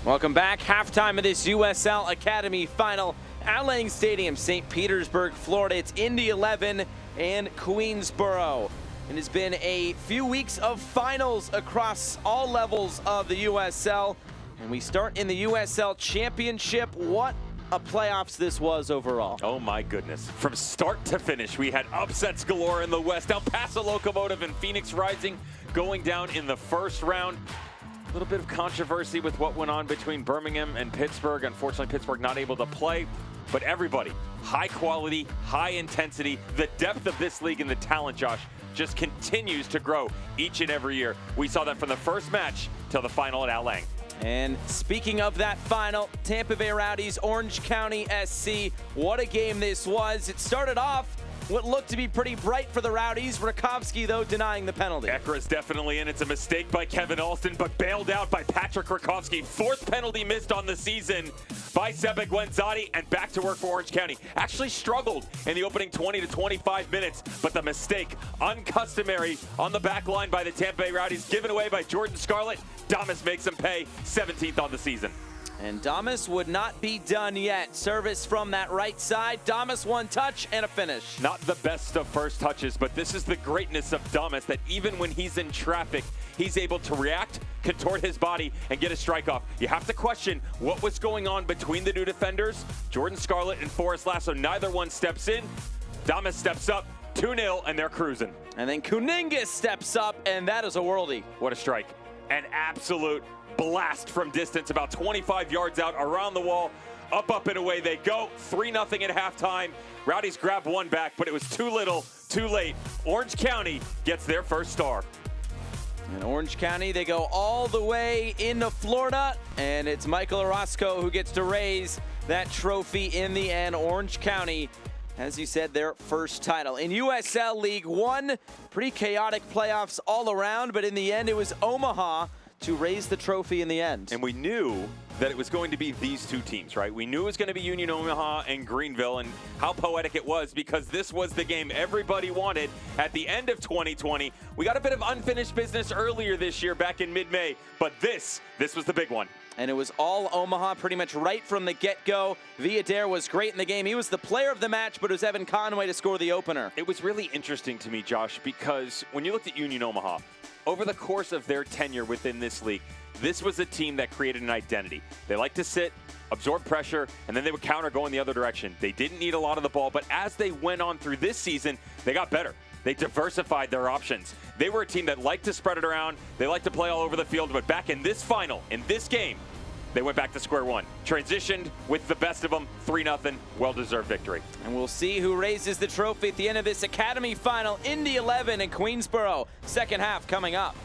Speaker 1: Welcome back. Halftime of this USL Academy final at Lang Stadium, St. Petersburg, Florida. It's Indy 11 and Queensboro. It has been a few weeks of finals across all levels of the USL. And we start in the USL Championship. What a playoffs this was overall.
Speaker 2: Oh my goodness. From start to finish, we had upsets galore in the West. El Paso Locomotive and Phoenix Rising going down in the first round. A little bit of controversy with what went on between Birmingham and Pittsburgh. Unfortunately, Pittsburgh not able to play, but everybody, high quality, high intensity. The depth of this league and the talent, Josh, just continues to grow each and every year. We saw that from the first match till the final at Al Lang.
Speaker 1: And speaking of that final, Tampa Bay Rowdies, Orange County SC. What a game this was. It started off what looked to be pretty bright for the Rowdies. Rakovsky, though, denying the penalty.
Speaker 2: Ekra's definitely in. It's a mistake by Kevin Alston, but bailed out by Patrick Rakovsky. Fourth penalty missed on the season by Sebe Guenzati, and back to work for Orange County. Actually struggled in the opening 20 to 25 minutes, but the mistake, uncustomary on the back line by the Tampa Bay Rowdies, given away by Jordan Scarlett. Damas makes him pay, 17th on the season.
Speaker 1: And Damas would not be done yet. Service from that right side. Damas one touch and a finish.
Speaker 2: Not the best of first touches, but this is the greatness of Damas, that even when he's in traffic, he's able to react, contort his body, and get a strike off. You have to question what was going on between the two defenders. Jordan Scarlett and Forrest Lasso, neither one steps in. Damas steps up, 2-0, and they're cruising.
Speaker 1: And then Kuningas steps up, and that is a worldie.
Speaker 2: What a strike. An absolute blast from distance, about 25 yards out, around the wall, up and away they go. 3-0 at halftime. Rowdies grab one back, but it was too little, too late. Orange County gets their first star.
Speaker 1: In Orange County, they go all the way into Florida, and it's Michael Orozco who gets to raise that trophy in the end. Orange County, as you said, their first title. In USL League One, pretty chaotic playoffs all around, but in the end, it was Omaha to raise the trophy in the end.
Speaker 2: And we knew that it was going to be these two teams, right? We knew it was going to be Union Omaha and Greenville, and how poetic it was, because this was the game everybody wanted at the end of 2020. We got a bit of unfinished business earlier this year, back in mid-May, but this was the big one.
Speaker 1: And it was all Omaha pretty much right from the get-go. Villader was great in the game. He was the player of the match, but it was Evan Conway to score the opener.
Speaker 2: It was really interesting to me, Josh, because when you looked at Union Omaha, over the course of their tenure within this league, this was a team that created an identity. They like to sit, absorb pressure, and then they would counter going the other direction. They didn't need a lot of the ball, but as they went on through this season, they got better. They diversified their options. They were a team that liked to spread it around. They liked to play all over the field, but back in this final, in this game, they went back to square one. Transitioned with the best of them, 3-0, well-deserved victory.
Speaker 1: And we'll see who raises the trophy at the end of this Academy final. Indy 11 in Queensboro. Second half coming up.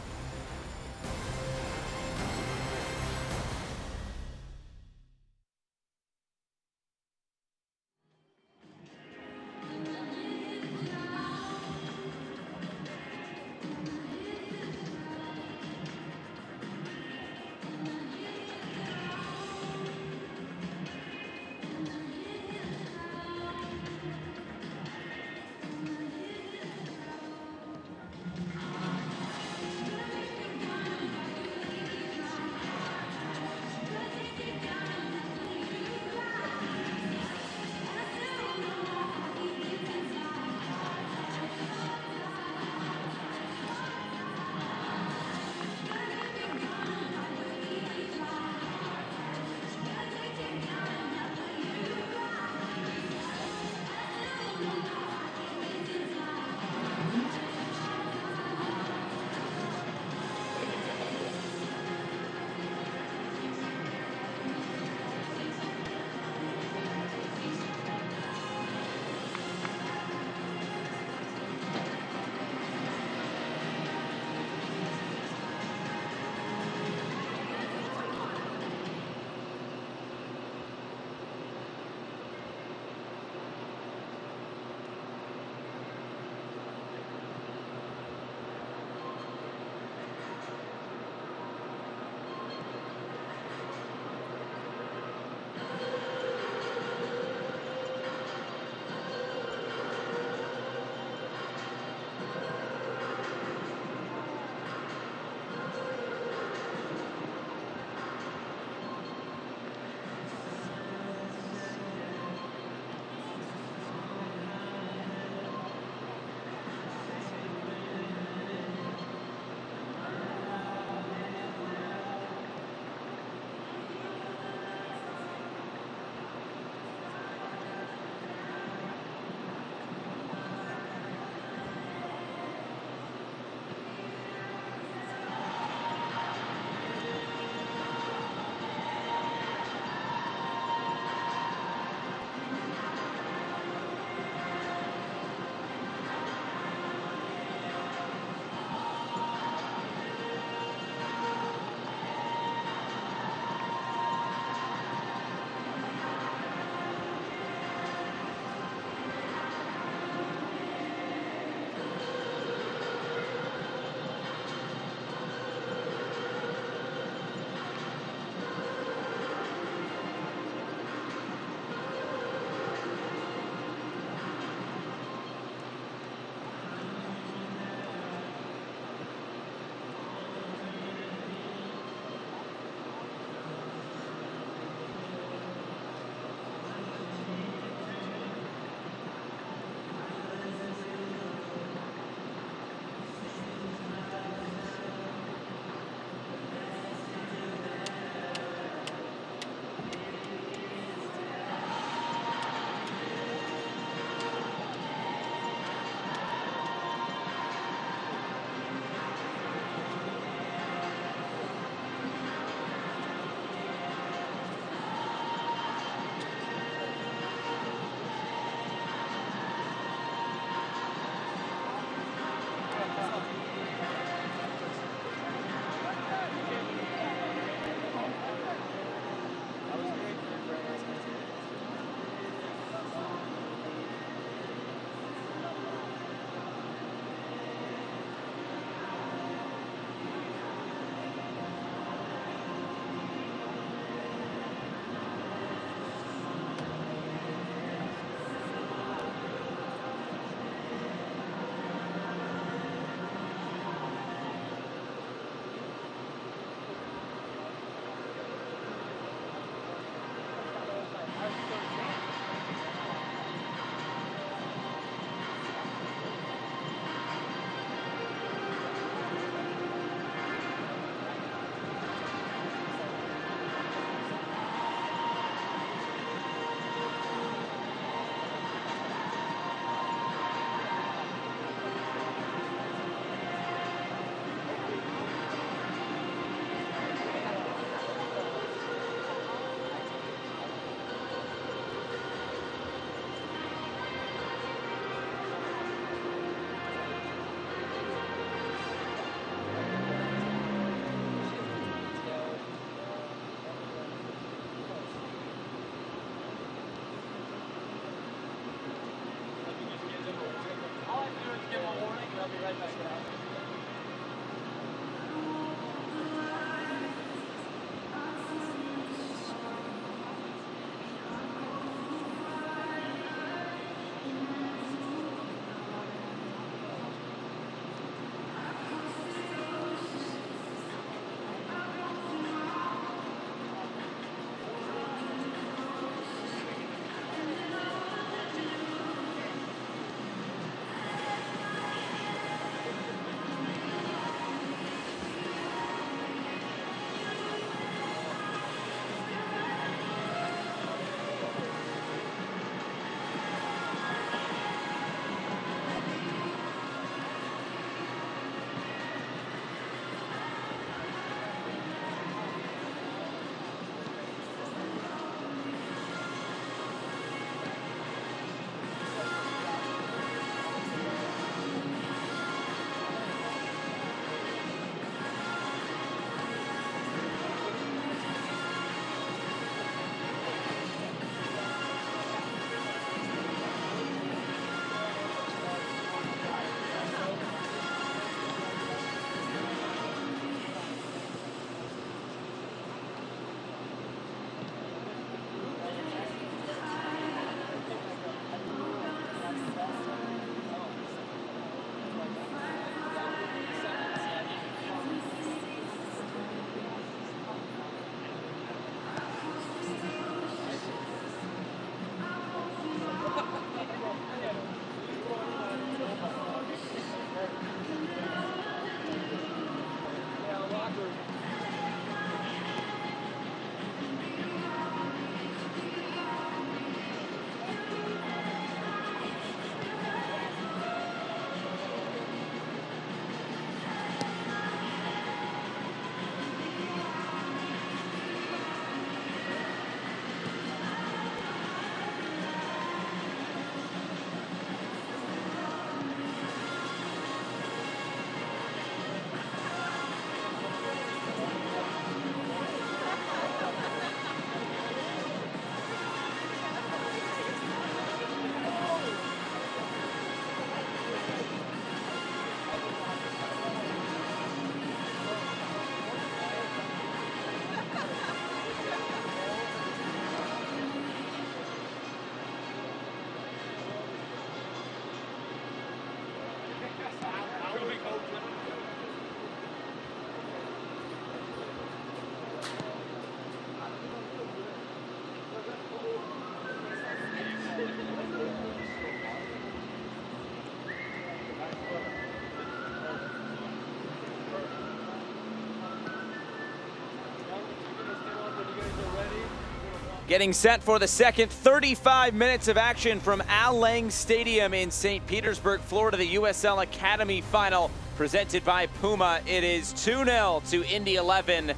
Speaker 1: Getting set for the second 35 minutes of action from Al Lang Stadium in St. Petersburg, Florida, the USL Academy final presented by Puma. It is 2-0 to Indy 11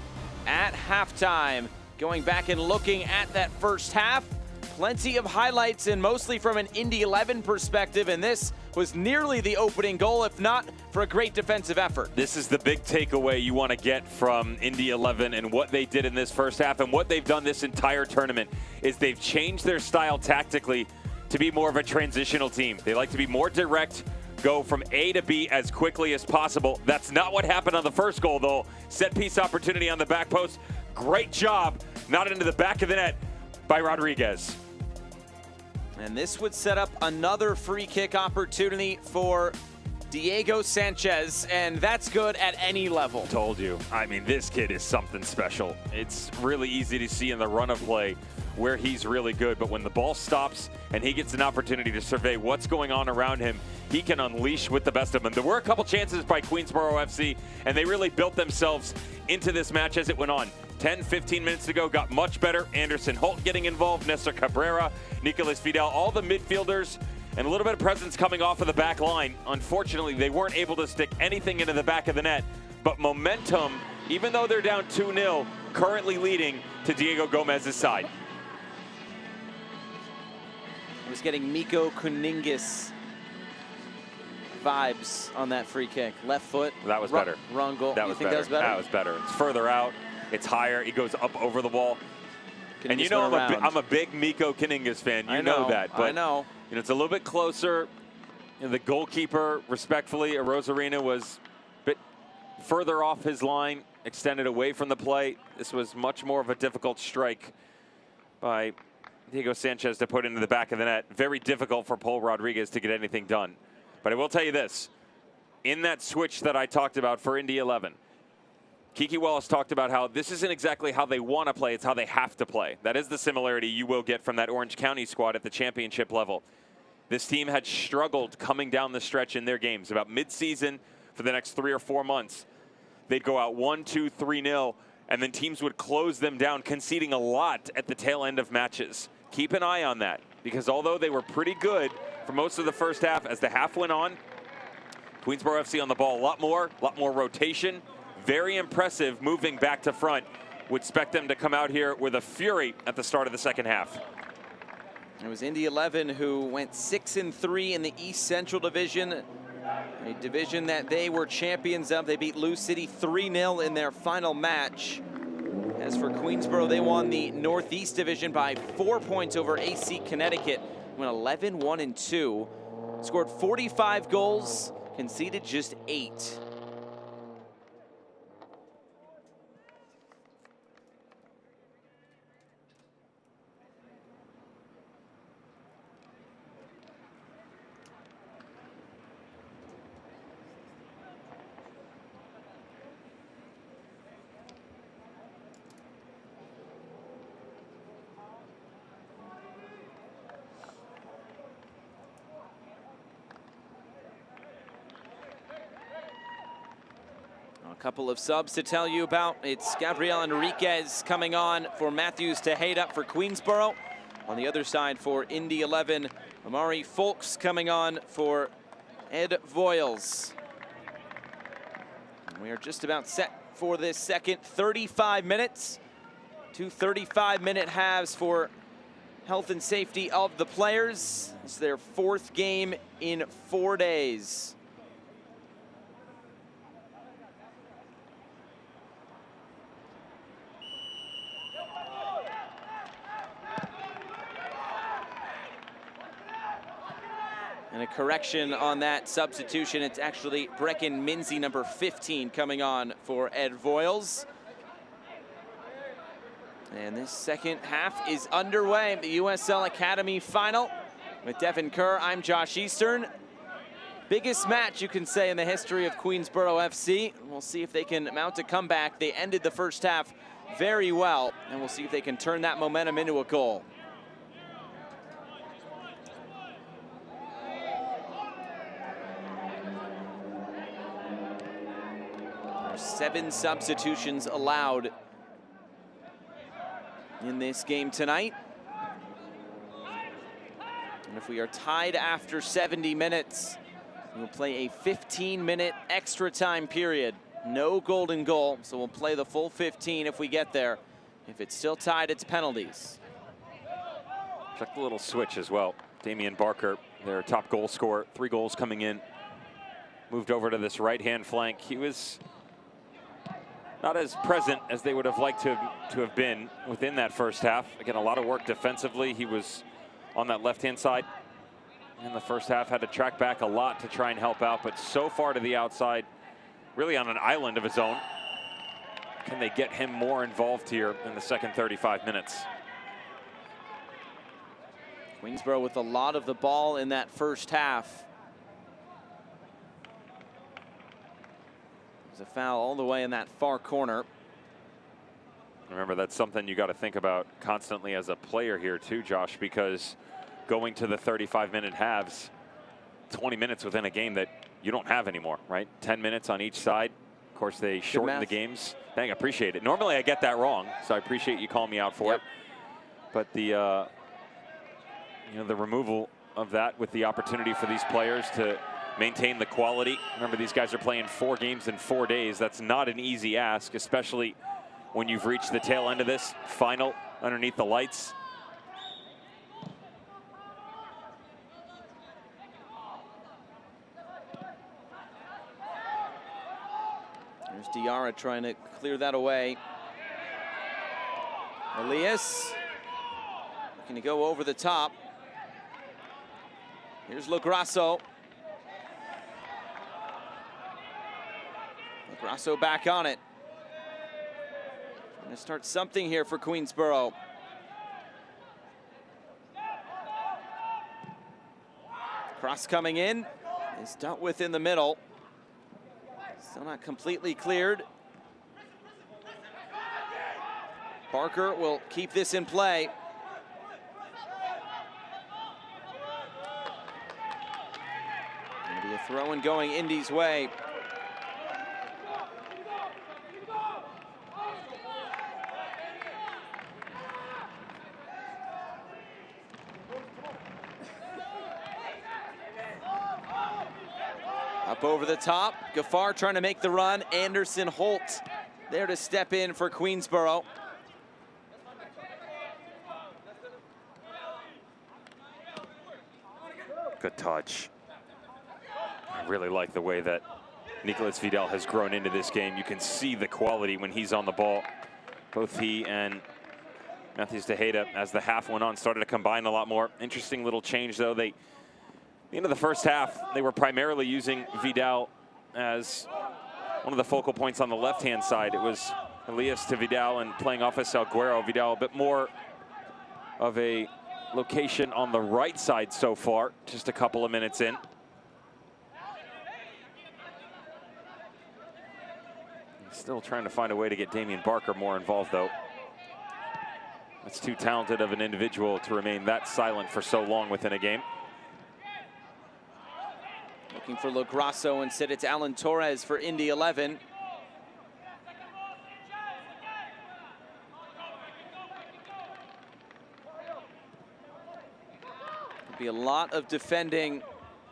Speaker 1: at halftime. Going back and looking at that first half, plenty of highlights and mostly from an Indy 11 perspective, and this was nearly the opening goal, if not for a great defensive effort.
Speaker 2: This is the big takeaway you want to get from Indy 11 and what they did in this first half and what they've done this entire tournament is they've changed their style tactically to be more of a transitional team. They like to be more direct, go from A to B as quickly as possible. That's not what happened on the first goal, though. Set piece opportunity on the back post. Great job, not into the back of the net by Rodriguez.
Speaker 1: And this would set up another free kick opportunity for Diego Sanchez, and that's good at any level.
Speaker 2: Told you. I mean, this kid is something special. It's really easy to see in the run of play where he's really good, but when the ball stops and he gets an opportunity to survey what's going on around him, he can unleash with the best of them. There were a couple chances by Queensboro FC, and they really built themselves into this match as it went on. 10, 15 minutes to go, got much better. Anderson Holt getting involved, Nestor Cabrera, Nicolas Fidel, all the midfielders, and a little bit of presence coming off of the back line. Unfortunately, they weren't able to stick anything into the back of the net, but momentum, even though they're down 2-0, currently leading to Diego Gomez's side.
Speaker 1: I was getting Miko Kuningis vibes on that free kick. Left foot.
Speaker 2: That was better.
Speaker 1: Wrong goal.
Speaker 2: That was better. That was better. It's further out. It's higher. He goes up over the wall.
Speaker 1: Kuningis,
Speaker 2: and you know I'm a big Miko Kuningis fan. You know that. But
Speaker 1: I know.
Speaker 2: You know, it's a little bit closer. You know, the goalkeeper, respectfully, Rosarina was a bit further off his line, extended away from the play. This was much more of a difficult strike by Diego Sanchez to put into the back of the net. Very difficult for Paul Rodriguez to get anything done. But I will tell you this. In that switch that I talked about for Indy 11, Kiki Wallace talked about how this isn't exactly how they want to play, it's how they have to play. That is the similarity you will get from that Orange County squad at the championship level. This team had struggled coming down the stretch in their games. About mid-season, for the next 3 or 4 months, they'd go out 1-2, 3-0, and then teams would close them down, conceding a lot at the tail end of matches. Keep an eye on that, because although they were pretty good for most of the first half, as the half went on, Queensboro FC on the ball a lot more rotation. Very impressive moving back to front. Would expect them to come out here with a fury at the start of the second half.
Speaker 1: It was Indy 11 who went 6-3 in the East Central Division, a division that they were champions of. They beat Lou City 3-0 in their final match. As for Queensboro, they won the Northeast Division by 4 points over AC Connecticut. Went 11-1-2. Scored 45 goals, conceded just 8. A couple of subs to tell you about. It's Gabriel Enriquez coming on for Matthews Tejeda for Queensboro. On the other side for Indy 11, Amari Folks coming on for Ed Voiles. And we are just about set for this second 35 minutes. 2 35-minute halves for health and safety of the players. It's their 4th game in 4 days. And a correction on that substitution. It's actually Brecken Minzy, number 15, coming on for Ed Voiles. And this second half is underway. The USL Academy final with Devin Kerr. I'm Josh Eastern. Biggest match, you can say, in the history of Queensboro FC. We'll see if they can mount a comeback. They ended the first half very well, and we'll see if they can turn that momentum into a goal. 7 substitutions allowed in this game tonight. If we are tied after 70 minutes, we'll play a 15-minute extra time period. No golden goal, so we'll play the full 15 if we get there. If it's still tied, it's penalties.
Speaker 2: Check the little switch as well. Damian Barker, their top goal scorer, 3 goals coming in. Moved over to this right-hand flank. He was not as present as they would have liked to have been within that first half. Again, a lot of work defensively. He was on that left-hand side in the first half, had to track back a lot to try and help out, but so far to the outside, really on an island of his own. Can they get him more involved here in the second 35 minutes?
Speaker 1: Queensboro with a lot of the ball in that first half. There's a foul all the way in that far corner.
Speaker 2: Remember, that's something you got to think about constantly as a player here too, Josh, because going to the 35-minute halves, 20 minutes within a game that you don't have anymore, right? 10 minutes on each side. Of course, they shorten the games. Dang, I appreciate it. Normally I get that wrong, so I appreciate you calling me out for it. But the you know, the removal of that with the opportunity for these players to maintain the quality. Remember, these guys are playing 4 games in 4 days. That's not an easy ask, especially when you've reached the tail end of this final underneath the lights.
Speaker 1: There's Diarra trying to clear that away. Elias looking to go over the top. Here's Lograsso. Lograsso back on it. Trying to start something here for Queensboro. Cross coming in is dealt with in the middle. Still not completely cleared. Barker will keep this in play. Gonna be a throw-in going Indy's way. Up over the top, Gaffar trying to make the run. Anderson Holt there to step in for Queensboro.
Speaker 2: Good touch. I really like the way that Nicolas Vidal has grown into this game. You can see the quality when he's on the ball. Both he and Matthews Tejeda, as the half went on, started to combine a lot more. Interesting little change, though. At the end of the first half, they were primarily using Vidal as one of the focal points on the left-hand side. It was Elias to Vidal and playing off of Salguero. Vidal a bit more of a location on the right side so far, just a couple of minutes in. Still trying to find a way to get Damian Barker more involved, though. That's too talented of an individual to remain that silent for so long within a game.
Speaker 1: Looking for Lograsso, instead it's Alan Torres for Indy 11. Could be a lot of defending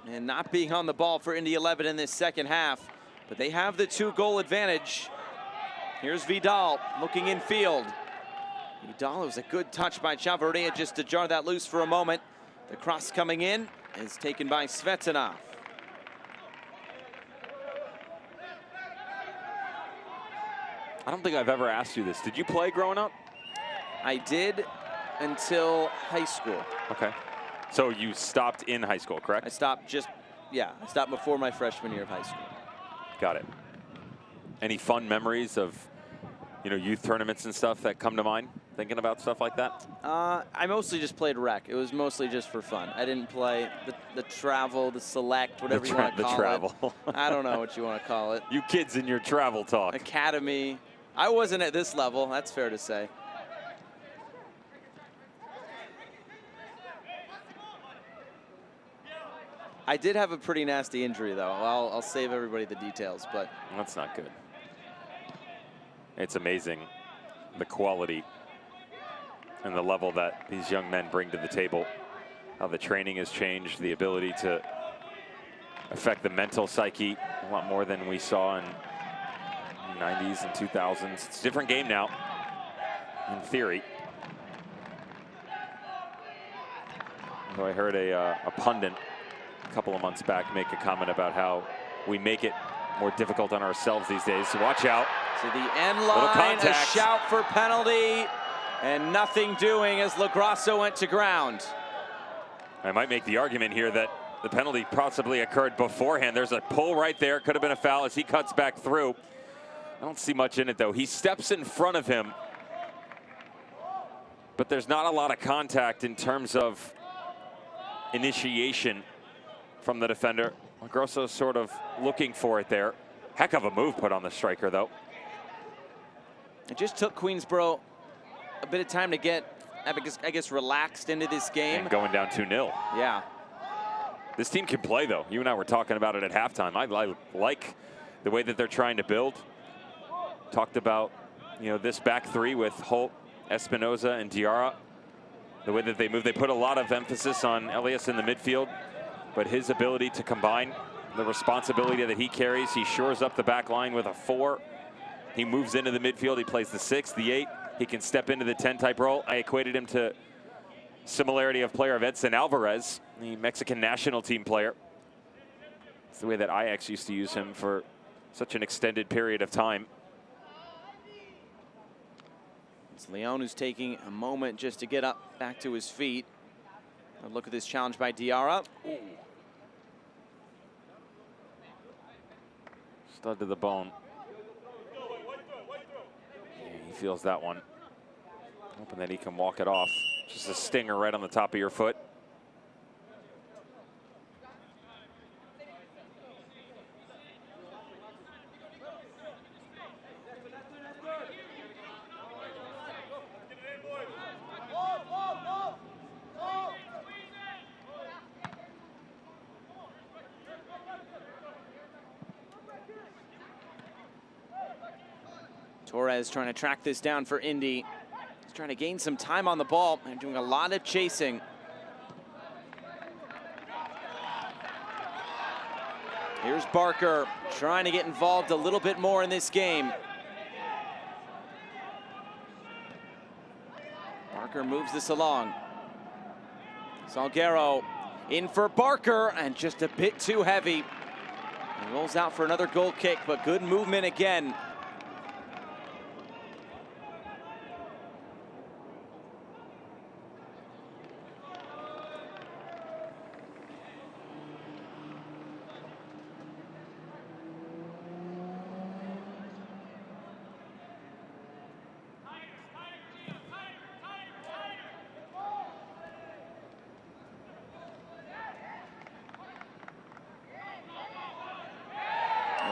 Speaker 1: and not being on the ball for Indy 11 in this second half, but they have the 2-goal advantage. Here's Vidal looking in field. Vidal, it was a good touch by Chavarria just to jar that loose for a moment. The cross coming in is taken by Svetanov.
Speaker 2: I don't think I've ever asked you this. Did you play growing up?
Speaker 1: I did until high school.
Speaker 2: Okay. So you stopped in high school, correct?
Speaker 1: I stopped I stopped before my freshman year of high school.
Speaker 2: Got it. Any fun memories of, you know, youth tournaments and stuff that come to mind, thinking about stuff like that?
Speaker 1: I mostly just played rec. It was mostly just for fun. I didn't play the travel, the select, whatever you want to call it.
Speaker 2: The travel.
Speaker 1: I don't know what you want to call it.
Speaker 2: You kids in your travel talk.
Speaker 1: Academy. I wasn't at this level, that's fair to say. I did have a pretty nasty injury, though. I'll save everybody the details, but...
Speaker 2: That's not good. It's amazing the quality and the level that these young men bring to the table. how the training has changed, the ability to affect the mental psyche a lot more than we saw in the 90s and 2000s. It's a different game now, in theory. Although I heard a pundit a couple of months back make a comment about how we make it more difficult on ourselves these days. So watch out.
Speaker 1: To the end line, a shout for penalty, and nothing doing as LaGrasso went to ground.
Speaker 2: I might make the argument here that the penalty possibly occurred beforehand. There's a pull right there. Could have been a foul as he cuts back through. I don't see much in it, though. He steps in front of him, but there's not a lot of contact in terms of initiation from the defender. LaGrasso's sort of looking for it there. Heck of a move put on the striker, though.
Speaker 1: It just took Queensboro a bit of time to get, I guess, relaxed into this game.
Speaker 2: And going down 2-0.
Speaker 1: Yeah.
Speaker 2: This team can play, though. You and I were talking about it at halftime. I like the way that they're trying to build. Talked about, you know, this back three with Holt, Espinoza, and Diarra. The way that they move, they put a lot of emphasis on Elias in the midfield, but his ability to combine the responsibility that he carries, he shores up the back line with a 4. He moves into the midfield. He plays the 6, the 8. He can step into the 10 type role. I equated him to similarity of player of Edson Alvarez, the Mexican national team player. It's the way that Ajax used to use him for such an extended period of time.
Speaker 1: It's Leon who's taking a moment just to get up back to his feet. A look at this challenge by Diarra. Ooh.
Speaker 2: Stud to the bone. Yeah, he feels that one. Hoping that he can walk it off. Just a stinger right on the top of your foot.
Speaker 1: Torres trying to track this down for Indy. He's trying to gain some time on the ball and doing a lot of chasing. Here's Barker trying to get involved a little bit more in this game. Barker moves this along. Salguero in for Barker, and just a bit too heavy. He rolls out for another goal kick, but good movement again.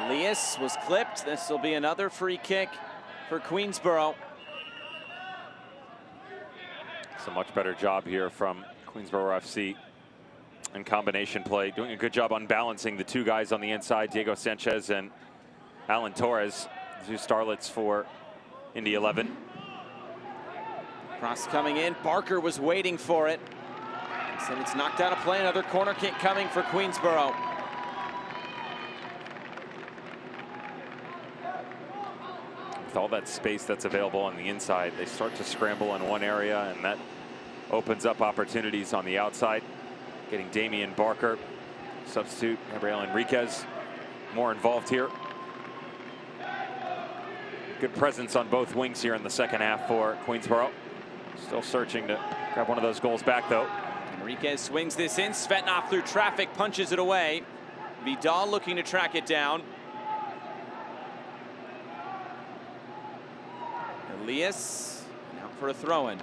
Speaker 1: Elias was clipped. This will be another free kick for Queensboro.
Speaker 2: It's a much better job here from Queensboro FC in combination play. Doing a good job unbalancing the two guys on the inside, Diego Sanchez and Alan Torres, two starlets for Indy 11.
Speaker 1: Cross coming in. Barker was waiting for it. Instead, it's knocked out of play. Another corner kick coming for Queensboro.
Speaker 2: With all that space that's available on the inside, they start to scramble in one area, and that opens up opportunities on the outside. Getting Damian Barker, substitute Gabriel Enriquez, more involved here. Good presence on both wings here in the second half for Queensboro. Still searching to grab one of those goals back, though.
Speaker 1: Enriquez swings this in. Svetnov through traffic, punches it away. Vidal looking to track it down. Elias out for a throw-in.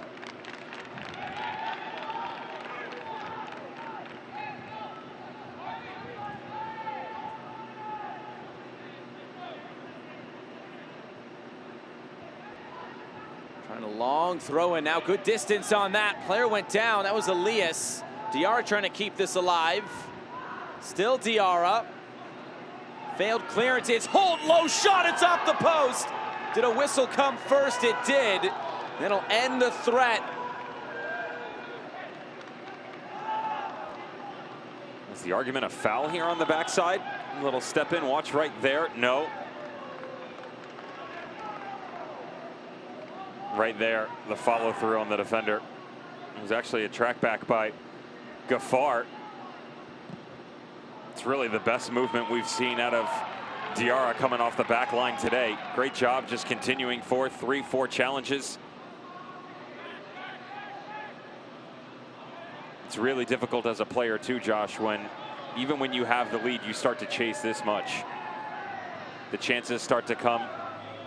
Speaker 1: Trying a long throw-in now. Good distance on that. Player went down. That was Elias. Diarra trying to keep this alive. Still Diarra. Failed clearance. It's Holt. Low shot. It's off the post. Did a whistle come first? It did. That'll end the threat.
Speaker 2: Is the argument a foul here on the backside? A little step in, watch right there. No. Right there, the follow through on the defender. It was actually a track back by Gaffar. It's really the best movement we've seen out of Diarra coming off the back line today. Great job just continuing forward, 3-4 challenges. It's really difficult as a player too, Josh, when even when you have the lead, you start to chase this much. The chances start to come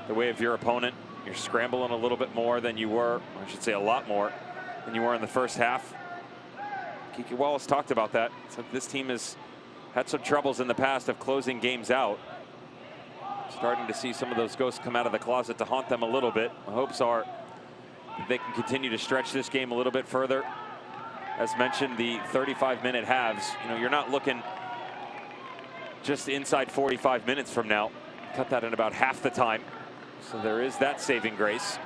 Speaker 2: the way of your opponent. You're scrambling a little bit more than you were, or I should say a lot more than you were in the first half. Kiki Wallace talked about that. So this team has had some troubles in the past of closing games out. Starting to see some of those ghosts come out of the closet to haunt them a little bit. The hopes are that they can continue to stretch this game a little bit further. As mentioned, the 35-minute halves, you know, you're not looking just inside 45 minutes from now. Cut that in about half the time. So there is that saving grace.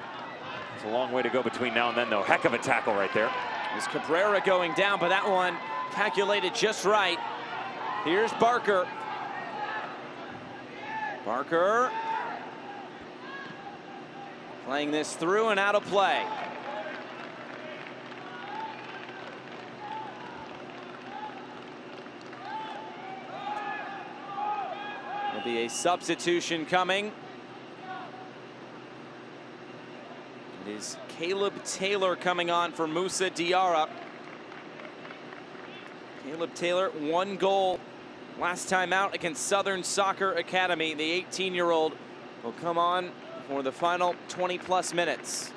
Speaker 2: It's a long way to go between now and then, though. Heck of a tackle right there.
Speaker 1: Is Cabrera going down, but that one calculated just right. Here's Barker. Barker playing this through and out of play. There'll be a substitution coming. It is Caleb Taylor coming on for Moussa Diarra. Caleb Taylor, 1 goal last time out against Southern Soccer Academy. The 18-year-old will come on for the final 20+ minutes.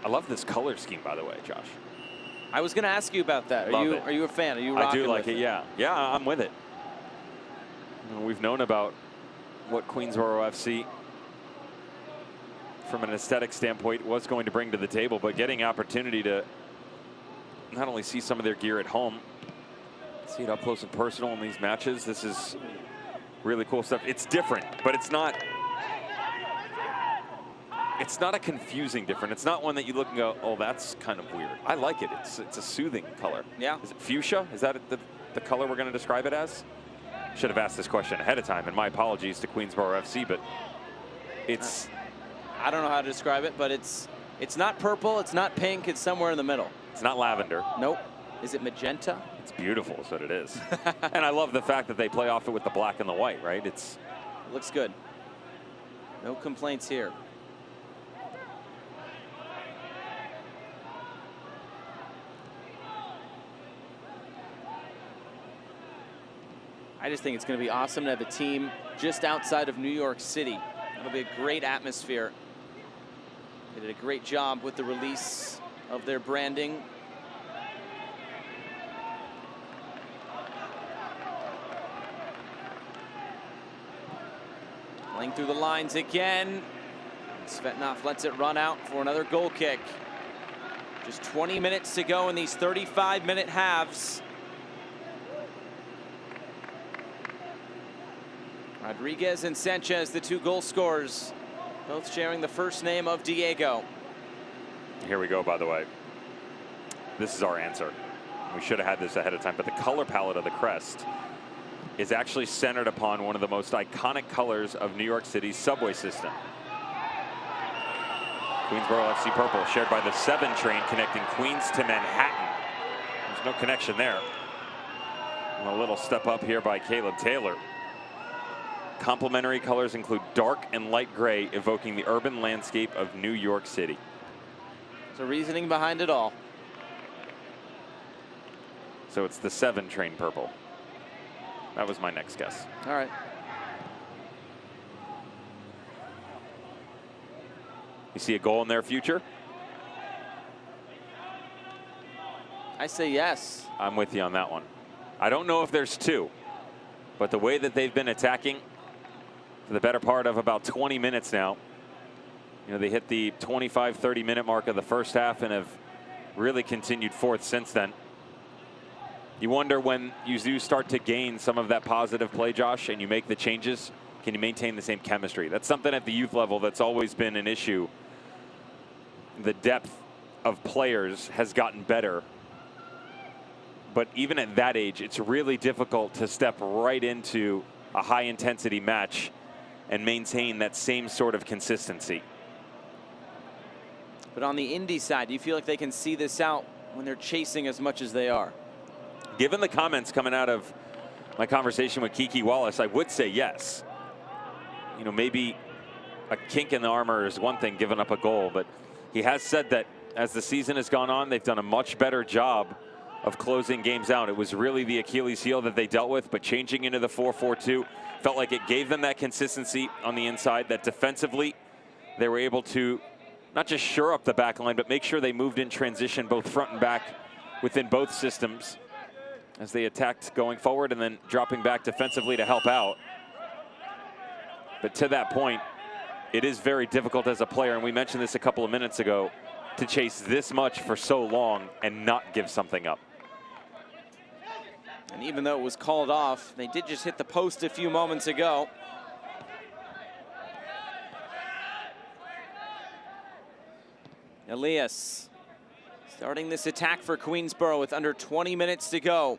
Speaker 2: I love this color scheme, by the way, Josh.
Speaker 1: I was going to ask you about that. Are you a fan? Are you rocking?
Speaker 2: I do like
Speaker 1: with
Speaker 2: it, yeah. Yeah, I'm with it. You know, we've known about what Queensboro FC, from an aesthetic standpoint, was going to bring to the table, but getting opportunity to not only see some of their gear at home, see it up close and personal in these matches. This is really cool stuff. It's different, but it's not a confusing different. It's not one that you look and go, oh, that's kind of weird. I like it. It's a soothing color.
Speaker 1: Yeah.
Speaker 2: Is it fuchsia? Is that the color we're going to describe it as? Should have asked this question ahead of time, and my apologies to Queensboro FC, but it's...
Speaker 1: I don't know how to describe it, but it's not purple, it's not pink, it's somewhere in the middle.
Speaker 2: It's not lavender.
Speaker 1: Nope. Is it magenta?
Speaker 2: It's beautiful, is what it is. And I love the fact that they play off it with the black and the white, right?
Speaker 1: It looks good. No complaints here. I just think it's going to be awesome to have a team just outside of New York City. It'll be a great atmosphere. They did a great job with the release of their branding. Playing through the lines again. Svetnov lets it run out for another goal kick. Just 20 minutes to go in these 35-minute halves. Rodriguez and Sanchez, the 2 goal scorers, both sharing the first name of Diego.
Speaker 2: Here we go, by the way. This is our answer. We should have had this ahead of time, but the color palette of the crest is actually centered upon one of the most iconic colors of New York City's subway system. Queensboro FC purple, shared by the 7 train connecting Queens to Manhattan. There's no connection there. And a little step up here by Caleb Taylor. Complementary colors include dark and light gray, evoking the urban landscape of New York City.
Speaker 1: There's a reasoning behind it all.
Speaker 2: So it's the 7 train purple. That was my next guess.
Speaker 1: All right.
Speaker 2: You see a goal in their future?
Speaker 1: I say yes.
Speaker 2: I'm with you on that one. I don't know if there's 2, but the way that they've been attacking for the better part of about 20 minutes now, you know, they hit the 25-30 minute mark of the first half and have really continued forth since then. You wonder when you do start to gain some of that positive play, Josh, and you make the changes, can you maintain the same chemistry? That's something at the youth level that's always been an issue the depth of players has gotten better. But even at that age, it's really difficult to step right into a high-intensity match and maintain that same sort of consistency.
Speaker 1: But on the Indy side, do you feel like they can see this out when they're chasing as much as they are?
Speaker 2: Given the comments coming out of my conversation with Kiki Wallace, I would say yes. You know, maybe a kink in the armor is one thing, giving up a goal, but he has said that as the season has gone on, they've done a much better job of closing games out. It was really the Achilles heel that they dealt with, but changing into the 4-4-2 felt like it gave them that consistency on the inside, that defensively they were able to not just shore up the back line, but make sure they moved in transition both front and back within both systems as they attacked going forward and then dropping back defensively to help out. But to that point, it is very difficult as a player, and we mentioned this a couple of minutes ago, to chase this much for so long and not give something up.
Speaker 1: And even though it was called off, they did just hit the post a few moments ago. Elias starting this attack for Queensboro with under 20 minutes to go.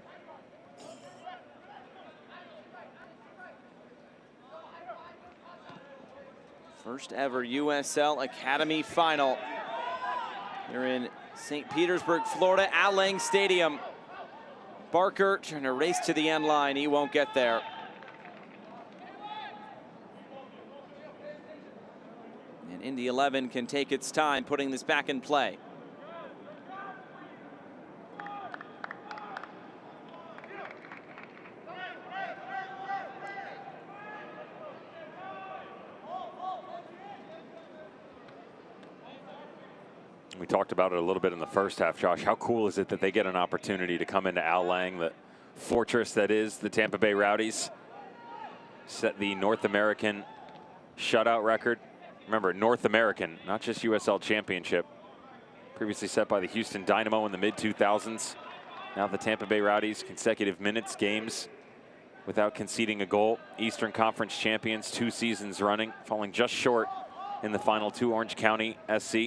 Speaker 1: First ever USL Academy final. They're in St. Petersburg, Florida, at Lang Stadium. Barker trying to race to the end line. He won't get there. And Indy 11 can take its time putting this back in play.
Speaker 2: We talked about it a little bit in the first half, Josh. How cool is it that they get an opportunity to come into Al Lang, the fortress that is the Tampa Bay Rowdies, set the North American shutout record. Remember, North American, not just USL Championship. Previously set by the Houston Dynamo in the mid-2000s. Now the Tampa Bay Rowdies, consecutive minutes, games without conceding a goal. Eastern Conference champions 2 seasons running, falling just short in the final 2, Orange County SC.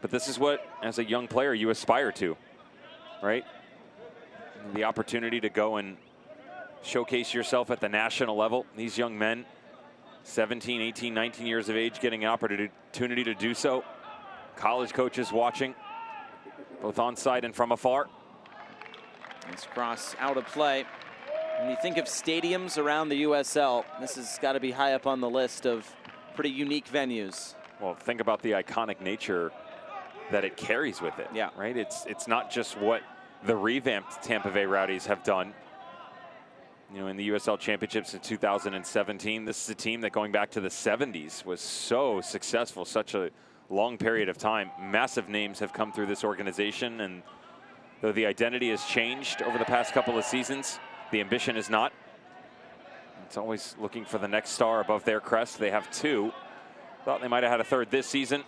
Speaker 2: But this is what, as a young player, you aspire to, right? The opportunity to go and showcase yourself at the national level. These young men, 17, 18, 19 years of age, getting an opportunity to do so. College coaches watching, both on site and from afar.
Speaker 1: This cross out of play. When you think of stadiums around the USL, this has got to be high up on the list of pretty unique venues.
Speaker 2: Well, think about the iconic nature that it carries with it.
Speaker 1: Yeah.
Speaker 2: Right? It's not just what the revamped Tampa Bay Rowdies have done. You know, in the USL Championships in 2017, this is a team that going back to the 70s was so successful, such a long period of time. Massive names have come through this organization, and though the identity has changed over the past couple of seasons, the ambition is not. It's always looking for the next star above their crest. They have 2. Thought they might have had a 3rd this season.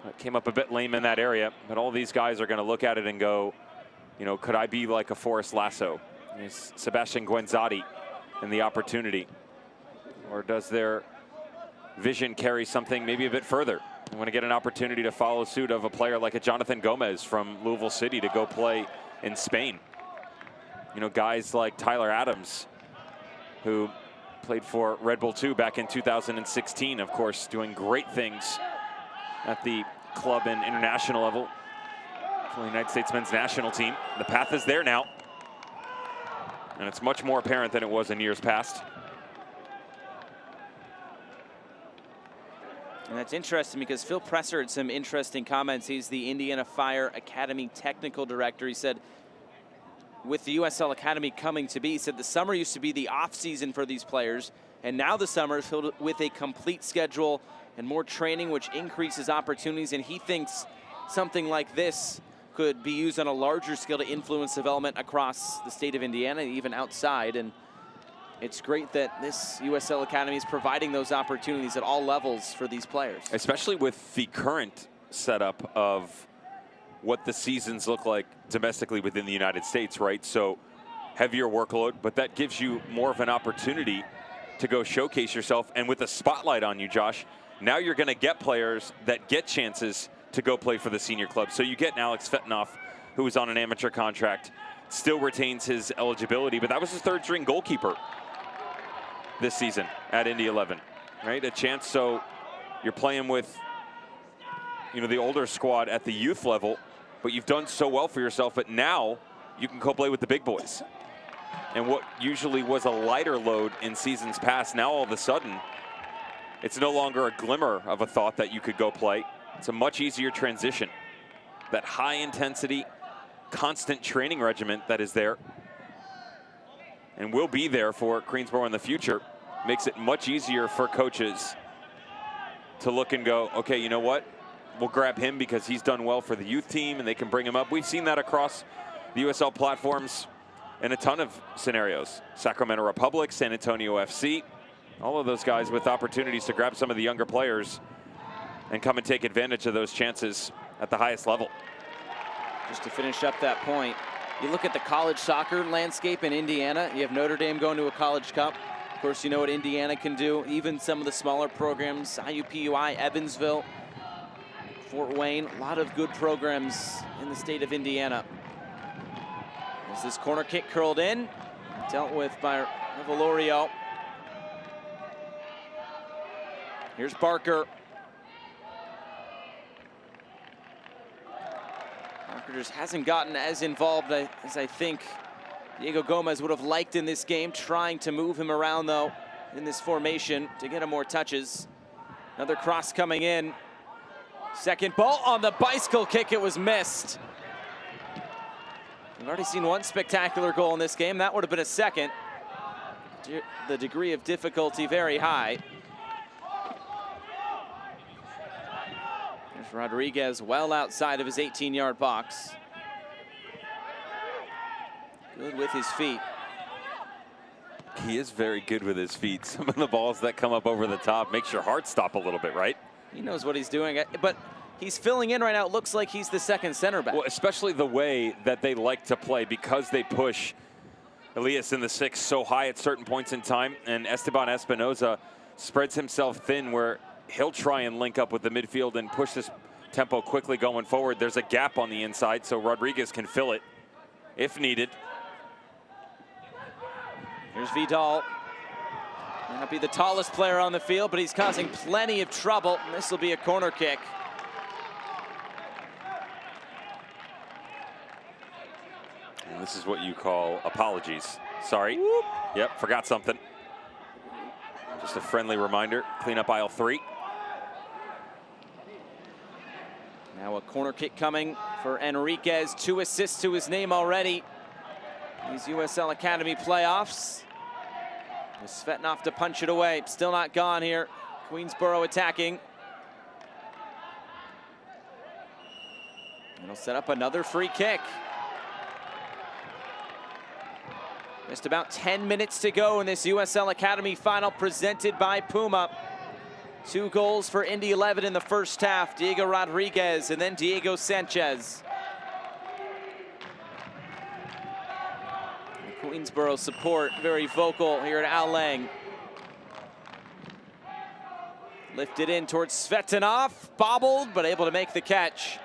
Speaker 2: It came up a bit lame in that area, but all these guys are going to look at it and go, you know, could I be like a Forrest Lasso? Is Sebastian Guenzati and the opportunity? Or does their vision carry something maybe a bit further? I want to get an opportunity to follow suit of a player like a Jonathan Gomez from Louisville City to go play in Spain. You know, guys like Tyler Adams, who played for Red Bull 2 back in 2016, of course, doing great things at the club and international level for the United States men's national team. The path is there now, and it's much more apparent than it was in years past.
Speaker 1: And that's interesting because Phil Presser had some interesting comments. He's the Indiana Fire Academy Technical Director. He said, with the USL Academy coming to be, he said the summer used to be the off season for these players, and now the summer is filled with a complete schedule and more training, which increases opportunities. And he thinks something like this could be used on a larger scale to influence development across the state of Indiana, even outside. And it's great that this USL Academy is providing those opportunities at all levels for these players.
Speaker 2: Especially with the current setup of what the seasons look like domestically within the United States, right? So heavier workload, but that gives you more of an opportunity to go showcase yourself. And with a spotlight on you, Josh, Now you're going to get players that get chances to go play for the senior club. So you get Alex Fetinoff, who is on an amateur contract, still retains his eligibility, but that was his third-string goalkeeper this season at Indy 11, right? A chance, so you're playing with, you know, the older squad at the youth level, but you've done so well for yourself, but now you can go play with the big boys. And what usually was a lighter load in seasons past, now all of a sudden, it's no longer a glimmer of a thought that you could go play. It's a much easier transition. That high intensity, constant training regimen that is there and will be there for Queensboro in the future makes it much easier for coaches to look and go, okay, you know what? We'll grab him because he's done well for the youth team and they can bring him up. We've seen that across the USL platforms in a ton of scenarios. Sacramento Republic, San Antonio FC, all of those guys with opportunities to grab some of the younger players and come and take advantage of those chances at the highest level.
Speaker 1: Just to finish up that point, you look at the college soccer landscape in Indiana. You have Notre Dame going to a college cup. Of course, you know what Indiana can do. Even some of the smaller programs, IUPUI, Evansville, Fort Wayne, a lot of good programs in the state of Indiana. As this corner kick curled in, dealt with by Valorio. Here's Barker. Barker just hasn't gotten as involved as I think Diego Gomez would have liked in this game, trying to move him around though in this formation to get him more touches. Another cross coming in. Second ball on the bicycle kick, it was missed. We've already seen one spectacular goal in this game. That would have been a second. The degree of difficulty very high. There's Rodriguez well outside of his 18-yard box. Good with his feet.
Speaker 2: He is very good with his feet. Some of the balls that come up over the top makes your heart stop a little bit, right?
Speaker 1: He knows what he's doing, but he's filling in right now. It looks like he's the second center back.
Speaker 2: Well, especially the way that they like to play, because they push Elias in the 6 so high at certain points in time, and Esteban Espinoza spreads himself thin where he'll try and link up with the midfield and push this tempo quickly going forward. There's a gap on the inside, so Rodriguez can fill it if needed.
Speaker 1: Here's Vidal. May not be the tallest player on the field, but he's causing plenty of trouble. This will be a corner kick.
Speaker 2: And this is what you call apologies. Sorry.
Speaker 1: Whoop.
Speaker 2: Yep, forgot something. Just a friendly reminder. Clean up aisle 3.
Speaker 1: Now a corner kick coming for Enriquez. 2 assists to his name already. These USL Academy playoffs. With Svetnov to punch it away. Still not gone here. Queensboro attacking. And he'll set up another free kick. Just about 10 minutes to go in this USL Academy final presented by Puma. 2 goals for Indy 11 in the first half. Diego Rodriguez and then Diego Sanchez. Queensboro support very vocal here at Al Lang. Lifted in towards Svetanov, bobbled, but able to make the catch.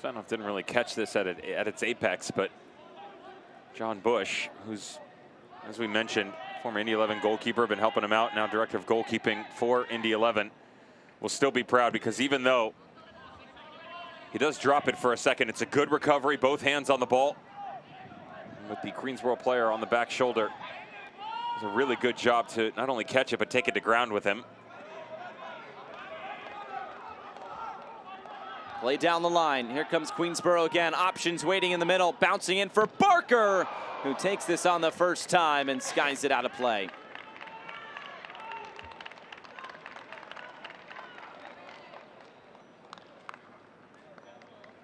Speaker 2: Svetanov didn't really catch this at its apex, but John Bush, who's, as we mentioned, former Indy 11 goalkeeper, been helping him out, now director of goalkeeping for Indy 11, will still be proud because even though he does drop it for a second, it's a good recovery, both hands on the ball. And with the Queensboro player on the back shoulder, it's a really good job to not only catch it, but take it to ground with him.
Speaker 1: Play down the line. Here comes Queensboro again. Options waiting in the middle. Bouncing in for Barker, who takes this on the first time and skies it out of play.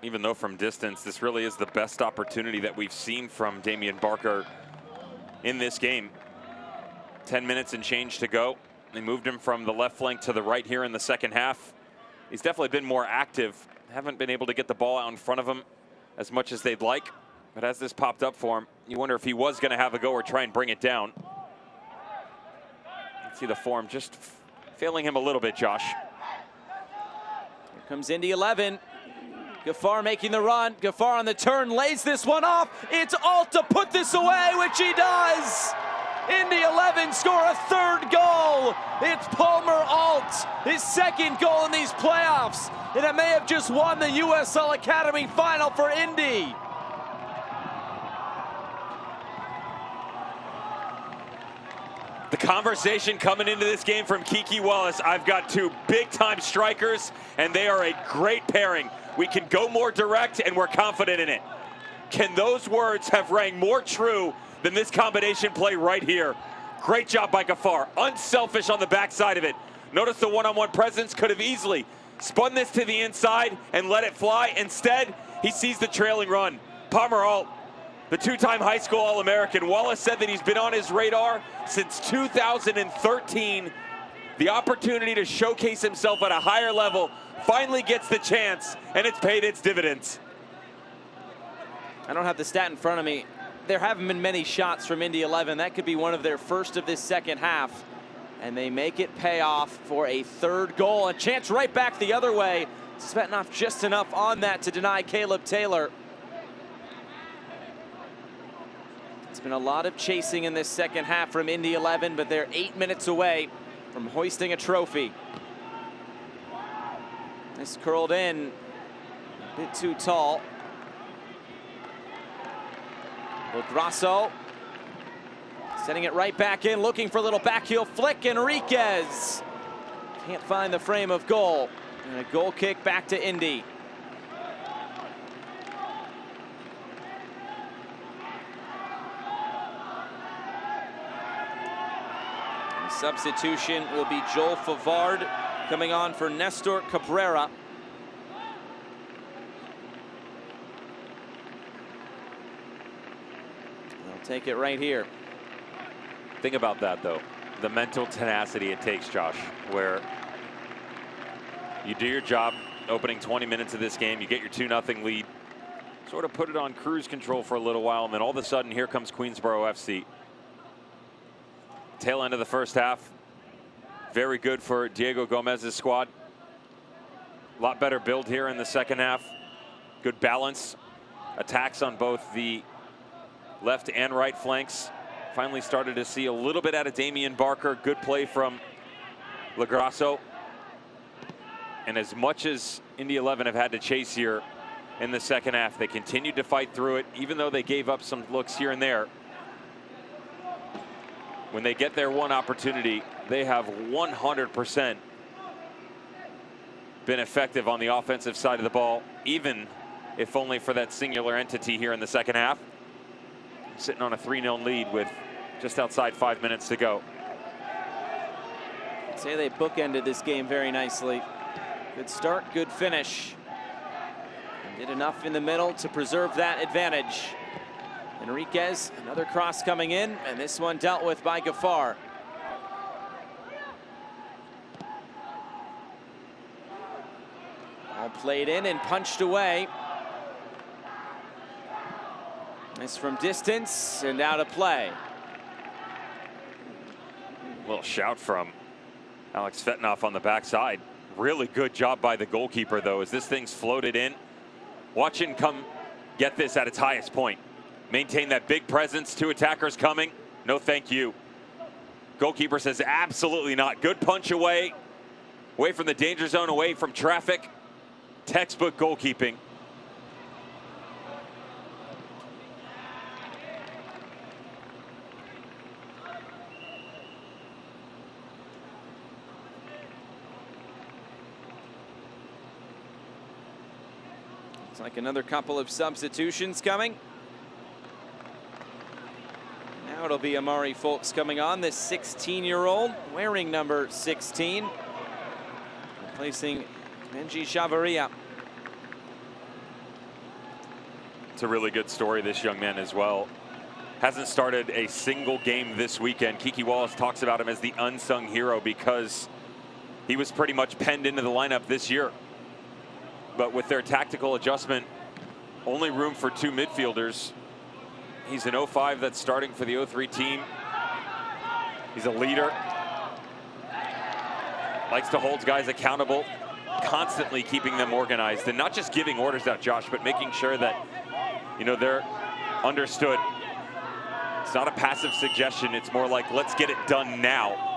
Speaker 2: Even though from distance, this really is the best opportunity that we've seen from Damian Barker in this game. 10 minutes and change to go. They moved him from the left flank to the right here in the second half. He's definitely been more active. Haven't been able to get the ball out in front of him as much as they'd like. But as this popped up for him, you wonder if he was going to have a go or try and bring it down. You see the form just failing him a little bit, Josh.
Speaker 1: Here comes Indy 11. Gaffar making the run. Gaffar on the turn, lays this one off. It's Alt to put this away, which he does. Indy 11 score a third goal. It's Palmer Alt, his second goal in these playoffs. And it may have just won the USL Academy final for Indy.
Speaker 2: The conversation coming into this game from Kiki Wallace, I've got two big-time strikers, and they are a great pairing. We can go more direct, and we're confident in it. Can those words have rang more true than this combination play right here? Great job by Gaffar, unselfish on the backside of it. Notice the one-on-one presence, could have easily spun this to the inside and let it fly. Instead, he sees the trailing run. Palmer Alt, the two-time high school All-American. Wallace said that he's been on his radar since 2013. The opportunity to showcase himself at a higher level finally gets the chance, and it's paid its dividends.
Speaker 1: I don't have the stat in front of me. There haven't been many shots from Indy 11. That could be one of their first of this second half. And they make it pay off for a third goal. A chance right back the other way. Svetnov just enough on that to deny Caleb Taylor. It's been a lot of chasing in this second half from Indy 11, but they're 8 minutes away from hoisting a trophy. This curled in a bit too tall. Grasso setting it right back in, looking for a little backheel flick. Enriquez can't find the frame of goal. And a goal kick back to Indy. And the substitution will be Joel Favard coming on for Nestor Cabrera. They'll take it right here.
Speaker 2: Think about that, though. The mental tenacity it takes, Josh, where you do your job opening 20 minutes of this game, you get your 2-0 lead, sort of put it on cruise control for a little while, and then all of a sudden, here comes Queensboro FC. Tail end of the first half, very good for Diego Gomez's squad. A lot better build here in the second half. Good balance. Attacks on both the left and right flanks. Finally started to see a little bit out of Damian Barker. Good play from Grasso. And as much as Indy 11 have had to chase here in the second half, they continued to fight through it, even though they gave up some looks here and there. When they get their one opportunity, they have 100% been effective on the offensive side of the ball, even if only for that singular entity here in the second half. Sitting on a 3-0 lead with just outside 5 minutes to go.
Speaker 1: I'd say they bookended this game very nicely. Good start, good finish. And did enough in the middle to preserve that advantage. Enriquez, another cross coming in, and this one dealt with by Gaffar. All played in and punched away. Nice from distance and out of play.
Speaker 2: Little shout from Alex Svetnov on the backside. Really good job by the goalkeeper, though, as this thing's floated in. Watch him come get this at its highest point. Maintain that big presence. Two attackers coming. No thank you. Goalkeeper says absolutely not. Good punch away. Away from the danger zone, away from traffic. Textbook goalkeeping.
Speaker 1: Looks like another couple of substitutions coming. Now it'll be Amari Folks coming on, this 16-year-old wearing number 16, replacing Benji Chavarria.
Speaker 2: It's a really good story, this young man as well. Hasn't started a single game this weekend. Kiki Wallace talks about him as the unsung hero because he was pretty much penned into the lineup this year. But with their tactical adjustment, only room for two midfielders, He's an 05 that's starting for the 03 team. He's a leader. Likes to hold guys accountable, constantly keeping them organized, and not just giving orders out, Josh, but making sure that, you know, they're understood. It's not a passive suggestion. It's more like, let's get it done now.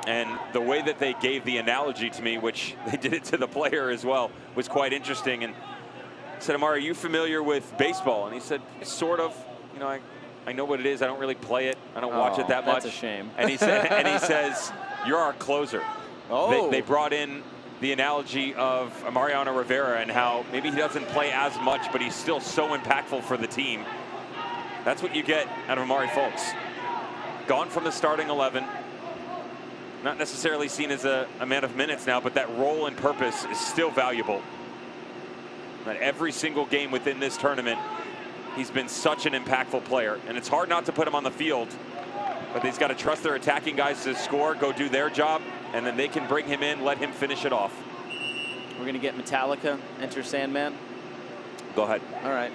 Speaker 2: And the way that they gave the analogy to me, which they did it to the player as well, was quite interesting. And I said, Amari, are you familiar with baseball? And he said, sort of. You know, I know what it is. I don't really play it. I don't watch it that much.
Speaker 1: That's a shame.
Speaker 2: And he said, and he says, you're our closer.
Speaker 1: Oh.
Speaker 2: They brought in the analogy of Mariano Rivera and how maybe he doesn't play as much, but he's still so impactful for the team. That's what you get out of Amari Folks. Gone from the starting 11. Not necessarily seen as a man of minutes now, but that role and purpose is still valuable. That every single game within this tournament, he's been such an impactful player. And it's hard not to put him on the field, but he's got to trust their attacking guys to score, go do their job, and then they can bring him in, let him finish it off.
Speaker 1: We're going to get Metallica, Enter Sandman.
Speaker 2: Go ahead.
Speaker 1: All right.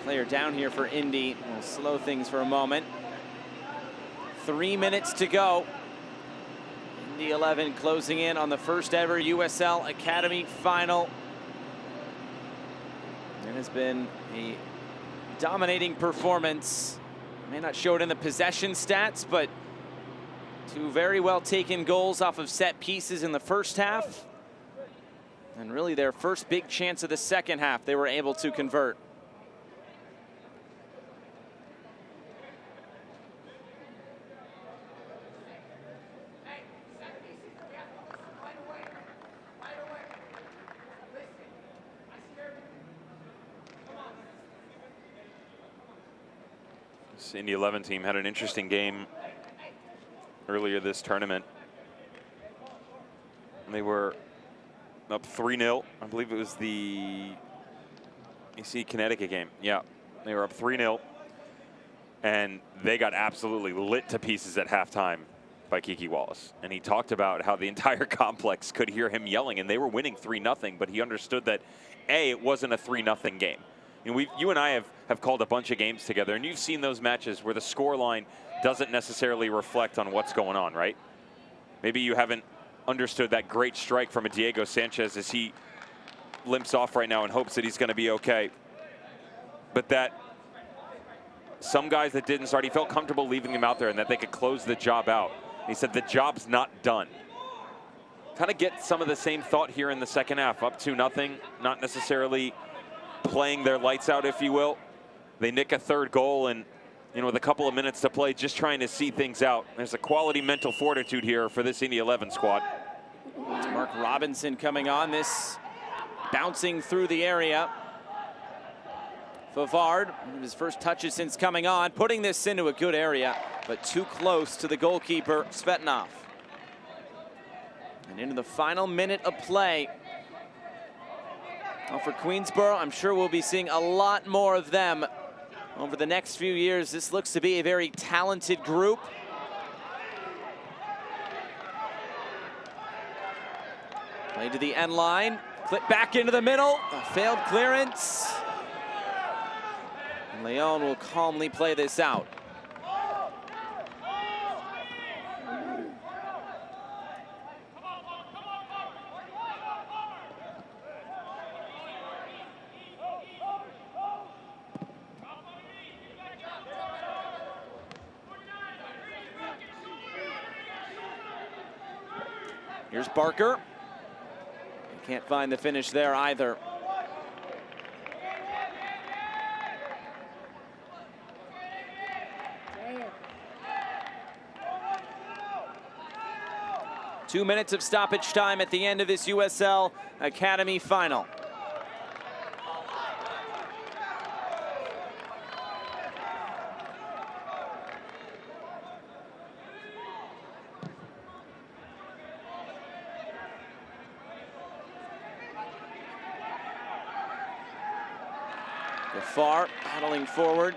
Speaker 1: Player down here for Indy. We'll slow things for a moment. 3 minutes to go. Indy 11 closing in on the first ever USL Academy final. It has been a dominating performance. May not show it in the possession stats, but two very well taken goals off of set pieces in the first half. And really their first big chance of the second half, they were able to convert.
Speaker 2: This Indy 11 team had an interesting game earlier this tournament. They were up 3-0. I believe it was the AC Connecticut game. Yeah, they were up 3-0. And they got absolutely lit to pieces at halftime by Kiki Wallace. And he talked about how the entire complex could hear him yelling, and they were winning 3-0, but he understood that, A, it wasn't a 3-0 game. You know, you and I have called a bunch of games together, and you've seen those matches where the scoreline doesn't necessarily reflect on what's going on, right? Maybe you haven't understood that great strike from a Diego Sanchez as he limps off right now in hopes that he's going to be okay. But that some guys that didn't start, he felt comfortable leaving him out there and that they could close the job out. He said the job's not done. Kind of get some of the same thought here in the second half. Up 2-0, not necessarily playing their lights out, if you will. They nick a third goal, and you know, with a couple of minutes to play, just trying to see things out. There's a quality mental fortitude here for this Indy 11 squad.
Speaker 1: It's Mark Robinson coming on, this bouncing through the area. Favard, one of his first touches since coming on, putting this into a good area, but too close to the goalkeeper, Svetnov. And into the final minute of play. Well, for Queensboro, I'm sure we'll be seeing a lot more of them over the next few years. This looks to be a very talented group. Play to the end line, clip back into the middle, a failed clearance. And Leon will calmly play this out. Here's Barker. Can't find the finish there either. Two minutes of stoppage time at the end of this USL Academy final. Far battling forward.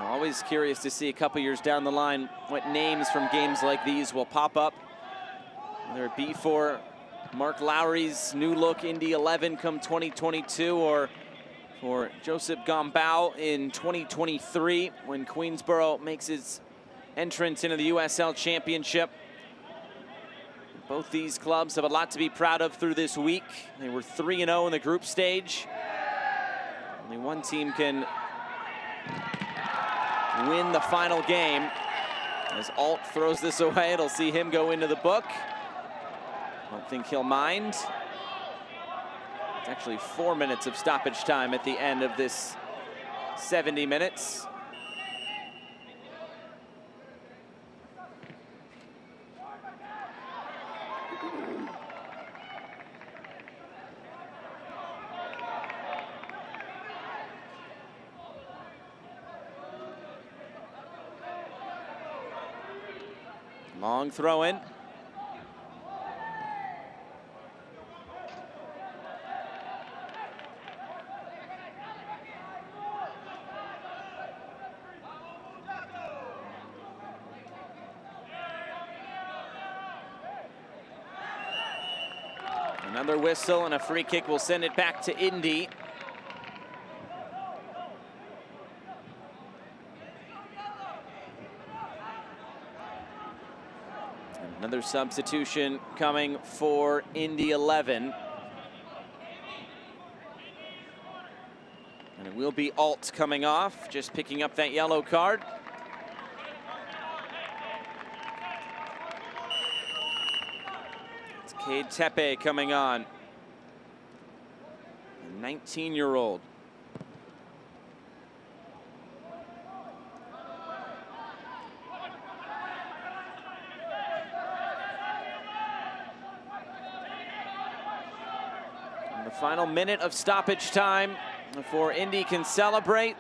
Speaker 1: Always curious to see a couple years down the line what names from games like these will pop up. Whether it be for Mark Lowry's new look Indy 11 come 2022, or for Joseph Gombau in 2023 when Queensboro makes its entrance into the USL Championship. Both these clubs have a lot to be proud of through this week. They were 3-0 in the group stage. Only one team can win the final game. As Alt throws this away, it'll see him go into the book. Don't think he'll mind. It's actually 4 minutes of stoppage time at the end of this 70 minutes. Long throw in. Another whistle and a free kick will send it back to Indy. Another substitution coming for Indy 11. And it will be Alt coming off, just picking up that yellow card. It's Cade Tepe coming on, a 19-year-old. The final minute of stoppage time before Indy can celebrate.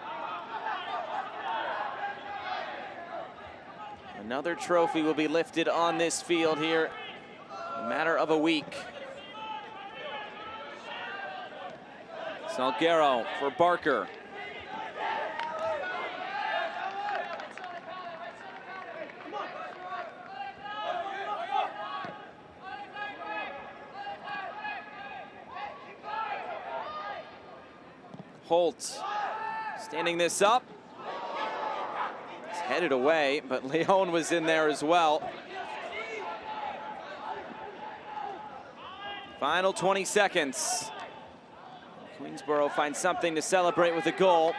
Speaker 1: Another trophy will be lifted on this field here in a matter of a week. Salguero for Barker. Holt standing this up. It's headed away, but Leon was in there as well. Final 20 seconds. Queensboro finds something to celebrate with a goal.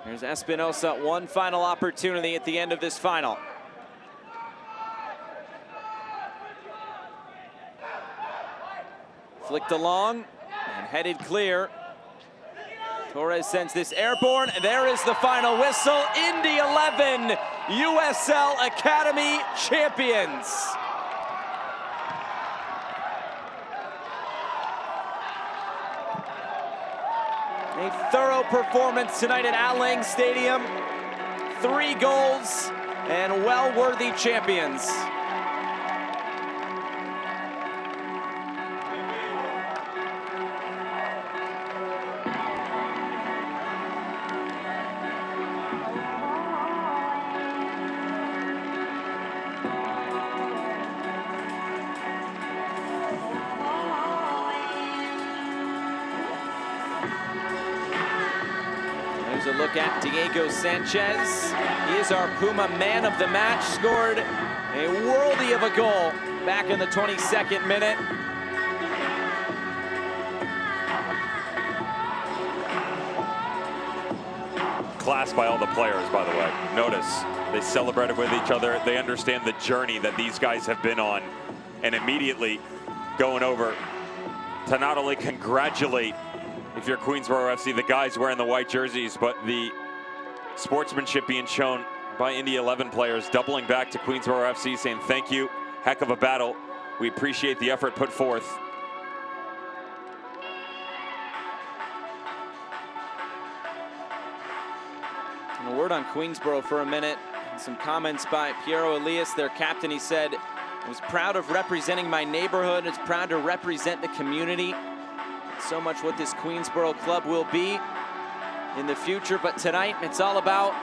Speaker 1: Here's Espinosa, one final opportunity at the end of this final. Flicked along and headed clear. Torres sends this airborne, and there is the final whistle. Indy 11, USL Academy champions. A thorough performance tonight at Al Lang Stadium. 3 goals and well-worthy champions. There's a look at Diego Sanchez. He is our Puma man of the match. Scored a worldie of a goal back in the 22nd minute.
Speaker 2: Class by all the players, by the way. Notice they celebrated with each other. They understand the journey that these guys have been on, and immediately going over to not only congratulate, if you're Queensboro FC, the guys wearing the white jerseys, but the sportsmanship being shown by Indy 11 players, doubling back to Queensboro FC, saying thank you, heck of a battle. We appreciate the effort put forth.
Speaker 1: And a word on Queensboro for a minute. Some comments by Piero Elias, their captain. He said, "I was proud of representing my neighborhood. I was proud to represent the community. so much what this Queensboro club will be in the future, but tonight it's all about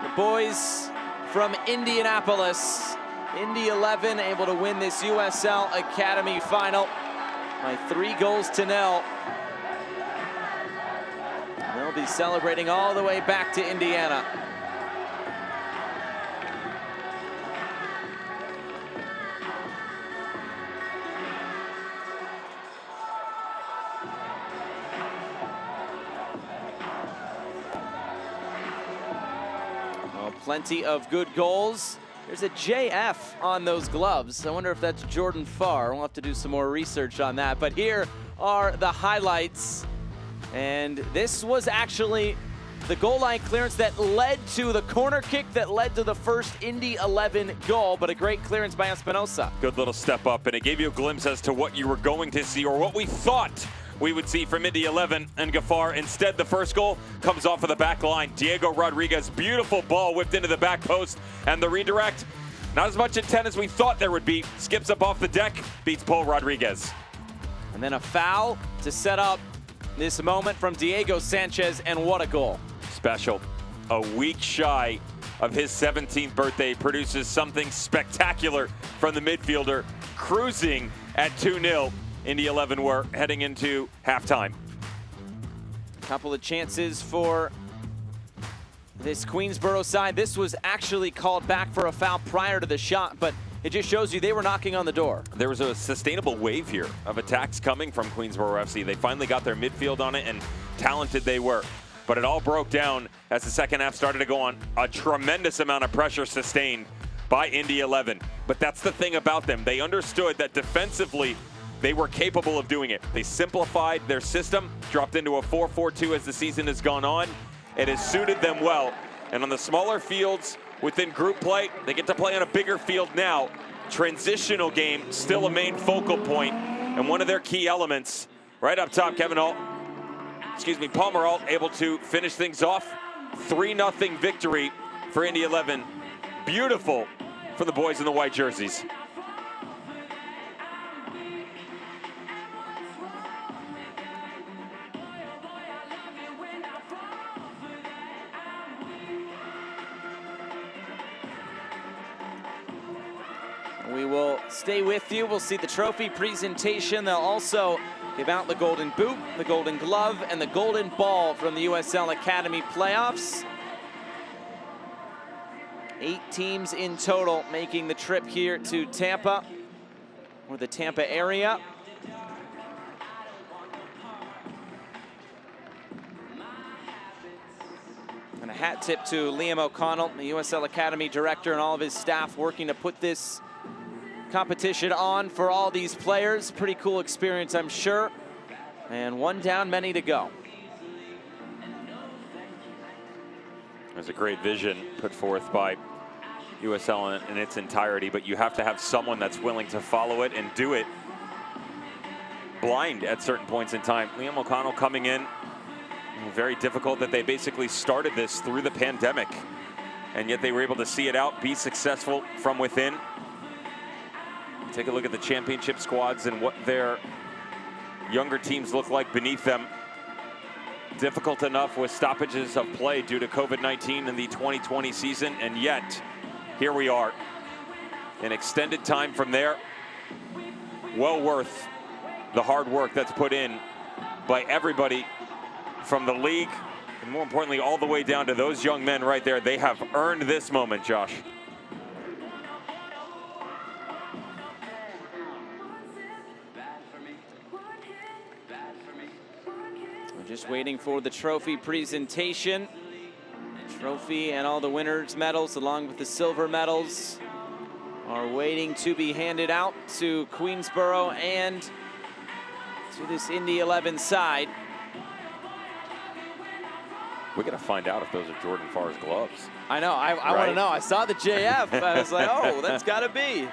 Speaker 1: the boys from Indianapolis. Indy 11 able to win this USL Academy final by 3-0. And they'll be celebrating all the way back to Indiana. Plenty of good goals. There's a JF on those gloves. I wonder if that's Jordan Farr. We'll have to do some more research on that. But here are the highlights. And this was actually the goal line clearance that led to the corner kick that led to the first Indy 11 goal, but a great clearance by Espinosa.
Speaker 2: Good little step up, and it gave you a glimpse as to what you were going to see, or what we thought we would see from Indy 11 and Gafar. Instead, the first goal comes off of the back line. Diego Rodriguez, beautiful ball whipped into the back post, and the redirect, not as much intent as we thought there would be. Skips up off the deck, beats Paul Rodriguez.
Speaker 1: And then a foul to set up this moment from Diego Sanchez, and what a goal.
Speaker 2: Special. A week shy of his 17th birthday produces something spectacular from the midfielder, cruising at 2-0. Indy 11 were heading into halftime.
Speaker 1: A couple of chances for this Queensboro side. This was actually called back for a foul prior to the shot, but it just shows you they were knocking on the door.
Speaker 2: There was a sustainable wave here of attacks coming from Queensboro FC. They finally got their midfield on it, and talented they were. But it all broke down as the second half started to go on. A tremendous amount of pressure sustained by Indy 11. But that's the thing about them. They understood that defensively, they were capable of doing it. They simplified their system, dropped into a 4-4-2 as the season has gone on. It has suited them well. And on the smaller fields within group play, they get to play on a bigger field now. Transitional game, still a main focal point, and one of their key elements. Right up top, Palmer Alt able to finish things off. 3-0 victory for Indy 11. Beautiful for the boys in the white jerseys.
Speaker 1: We will stay with you. We'll see the trophy presentation. They'll also give out the golden boot, the golden glove, and the golden ball from the USL Academy playoffs. 8 teams in total making the trip here to Tampa, or the Tampa area. And a hat tip to Liam O'Connell, the USL Academy director, and all of his staff working to put this competition on for all these players. Pretty cool experience, I'm sure. And one down, many to go.
Speaker 2: There's a great vision put forth by USL in its entirety, but you have to have someone that's willing to follow it and do it blind at certain points in time. Liam O'Connell coming in, very difficult that they basically started this through the pandemic, and yet they were able to see it out, be successful from within. Take a look at the championship squads and what their younger teams look like beneath them. Difficult enough with stoppages of play due to COVID-19 in the 2020 season, and yet here we are. An extended time from there. Well worth the hard work that's put in by everybody from the league, and more importantly, all the way down to those young men right there. They have earned this moment, Josh.
Speaker 1: Just waiting for the trophy presentation. The trophy and all the winners' medals, along with the silver medals, are waiting to be handed out to Queensboro and to this Indy 11 side.
Speaker 2: We're gonna find out if those are Jordan Farr's gloves.
Speaker 1: I know, I want to know. I saw the JF, and I was like, oh, that's gotta be.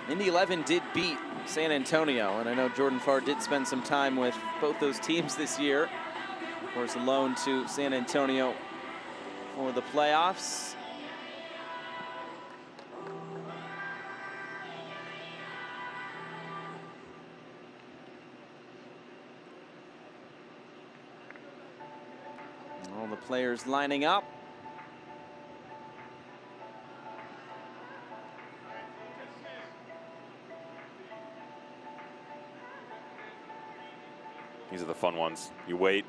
Speaker 1: Indy 11 did beat San Antonio, and I know Jordan Farr did spend some time with both those teams this year. Of course, a loan to San Antonio for the playoffs. Players lining up.
Speaker 2: These are the fun ones. You wait,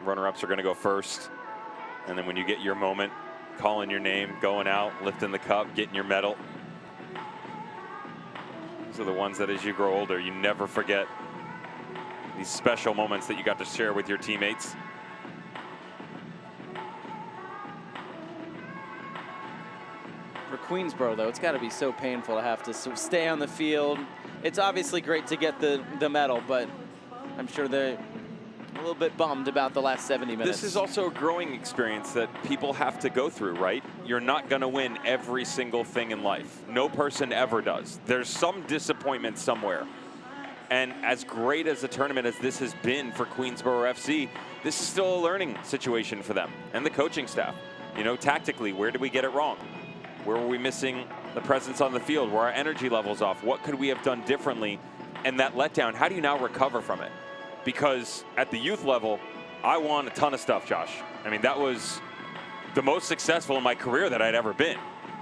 Speaker 2: runner-ups are going to go first, and then when you get your moment, calling your name, going out, lifting the cup, getting your medal. These are the ones that as you grow older, you never forget these special moments that you got to share with your teammates.
Speaker 1: For Queensboro, though, it's got to be so painful to have to stay on the field. It's obviously great to get the medal, but I'm sure they're a little bit bummed about the last 70 minutes.
Speaker 2: This is also a growing experience that people have to go through, right? You're not going to win every single thing in life. No person ever does. There's some disappointment somewhere. And as great as a tournament as this has been for Queensboro FC, this is still a learning situation for them and the coaching staff. You know, tactically, where did we get it wrong? Where were we missing the presence on the field? Were our energy levels off? What could we have done differently? And that letdown, how do you now recover from it? Because at the youth level, I won a ton of stuff, Josh. I mean, that was the most successful in my career that I'd ever been.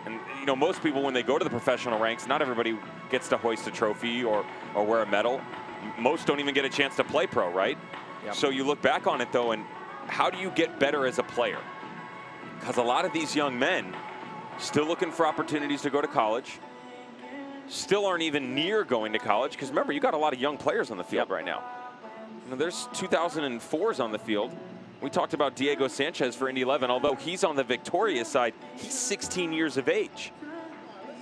Speaker 2: And, you know, most people, when they go to the professional ranks, not everybody gets to hoist a trophy or wear a medal. Most don't even get a chance to play pro, right?
Speaker 1: Yep.
Speaker 2: So you look back on it, though, and how do you get better as a player? Because a lot of these young men still looking for opportunities to go to college, still aren't even near going to college. Because remember, you got a lot of young players on the field right now. You know, there's 2004s on the field. We talked about Diego Sanchez for Indy 11. Although he's on the Victoria side, he's 16 years of age.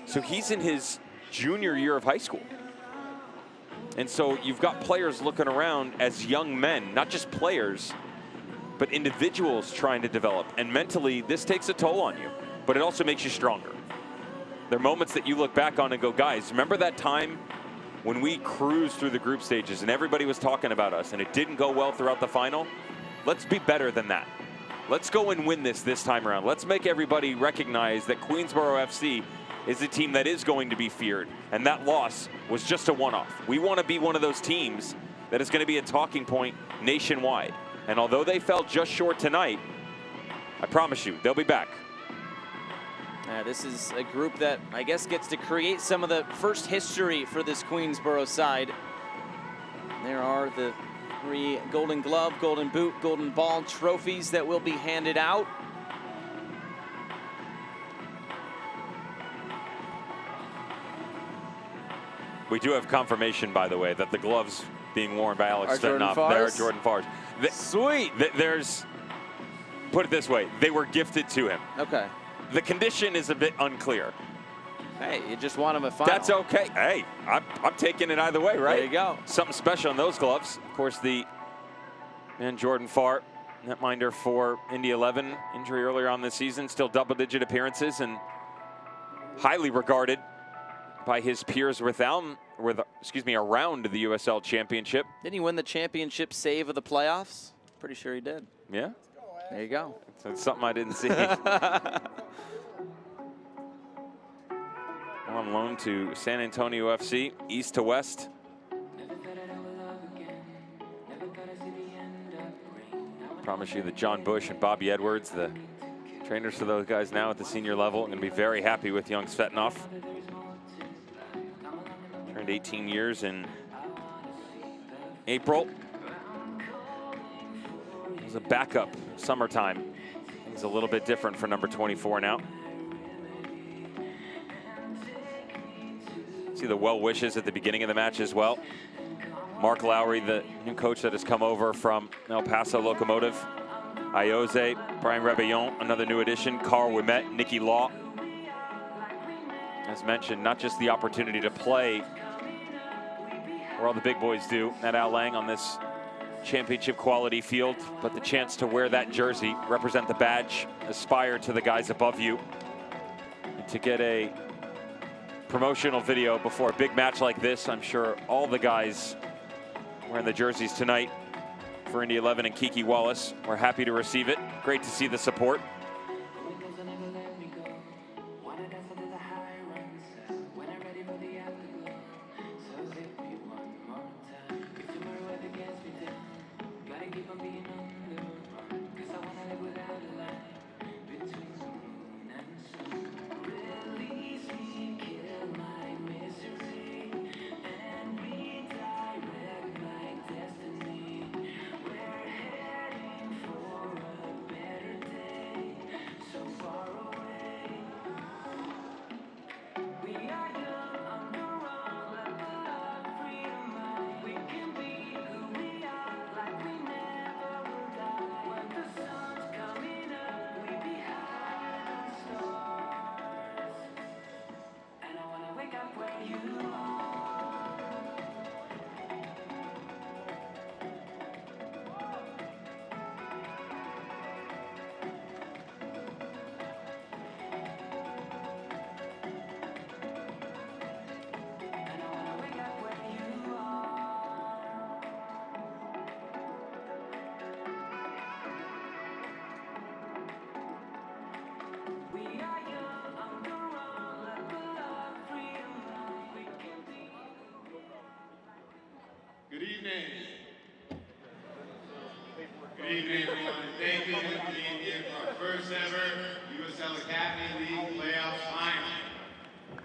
Speaker 2: So he's in his junior year of high school. And so you've got players looking around as young men, not just players, but individuals trying to develop. And mentally, this takes a toll on you, but it also makes you stronger. There are moments that you look back on and go, guys, remember that time when we cruised through the group stages and everybody was talking about us and it didn't go well throughout the final? Let's be better than that. Let's go and win this time around. Let's make everybody recognize that Queensboro FC is a team that is going to be feared, and that loss was just a one-off. We want to be one of those teams that is going to be a talking point nationwide. And although they fell just short tonight, I promise you, they'll be back.
Speaker 1: This is a group that I guess gets to create some of the first history for this Queensboro side. There are the 3 Golden Glove, Golden Boot, Golden Ball trophies that will be handed out.
Speaker 2: We do have confirmation, by the way, that the gloves being worn by Alex Svetnoff, they're Jordan Farr's.
Speaker 1: Sweet.
Speaker 2: There's, put it this way, they were gifted to him.
Speaker 1: Okay.
Speaker 2: The condition is a bit unclear.
Speaker 1: Hey, you just want him a final.
Speaker 2: That's okay. Hey, I'm taking it either way, right?
Speaker 1: There you go.
Speaker 2: Something special on those gloves. Of course, the man Jordan Farr, netminder for Indy 11, injury earlier on this season, still double-digit appearances and highly regarded by his peers around the USL Championship.
Speaker 1: Didn't he win the championship save of the playoffs? Pretty sure he did.
Speaker 2: Yeah.
Speaker 1: There you go.
Speaker 2: It's something I didn't see. On loan to San Antonio FC, east to west. Promise you that John Bush and Bobby Edwards, the trainers for those guys now at the senior level, are going to be very happy with young Svetnoff. Turned 18 years in April. It was a backup summertime. Things a little bit different for number 24 now. See the well wishes at the beginning of the match as well. Mark Lowry, the new coach that has come over from El Paso Locomotive. Ayoze, Brian Rebellon, another new addition. Carl Wimet, Nicky Law. As mentioned, not just the opportunity to play where all the big boys do at Al Lang on this championship quality field, but the chance to wear that jersey, represent the badge, aspire to the guys above you, and to get a promotional video before a big match like this. I'm sure all the guys wearing the jerseys tonight for Indy 11 and Kiki Wallace were happy to receive it. Great to see the support.
Speaker 3: ever USL Academy League playoffs final.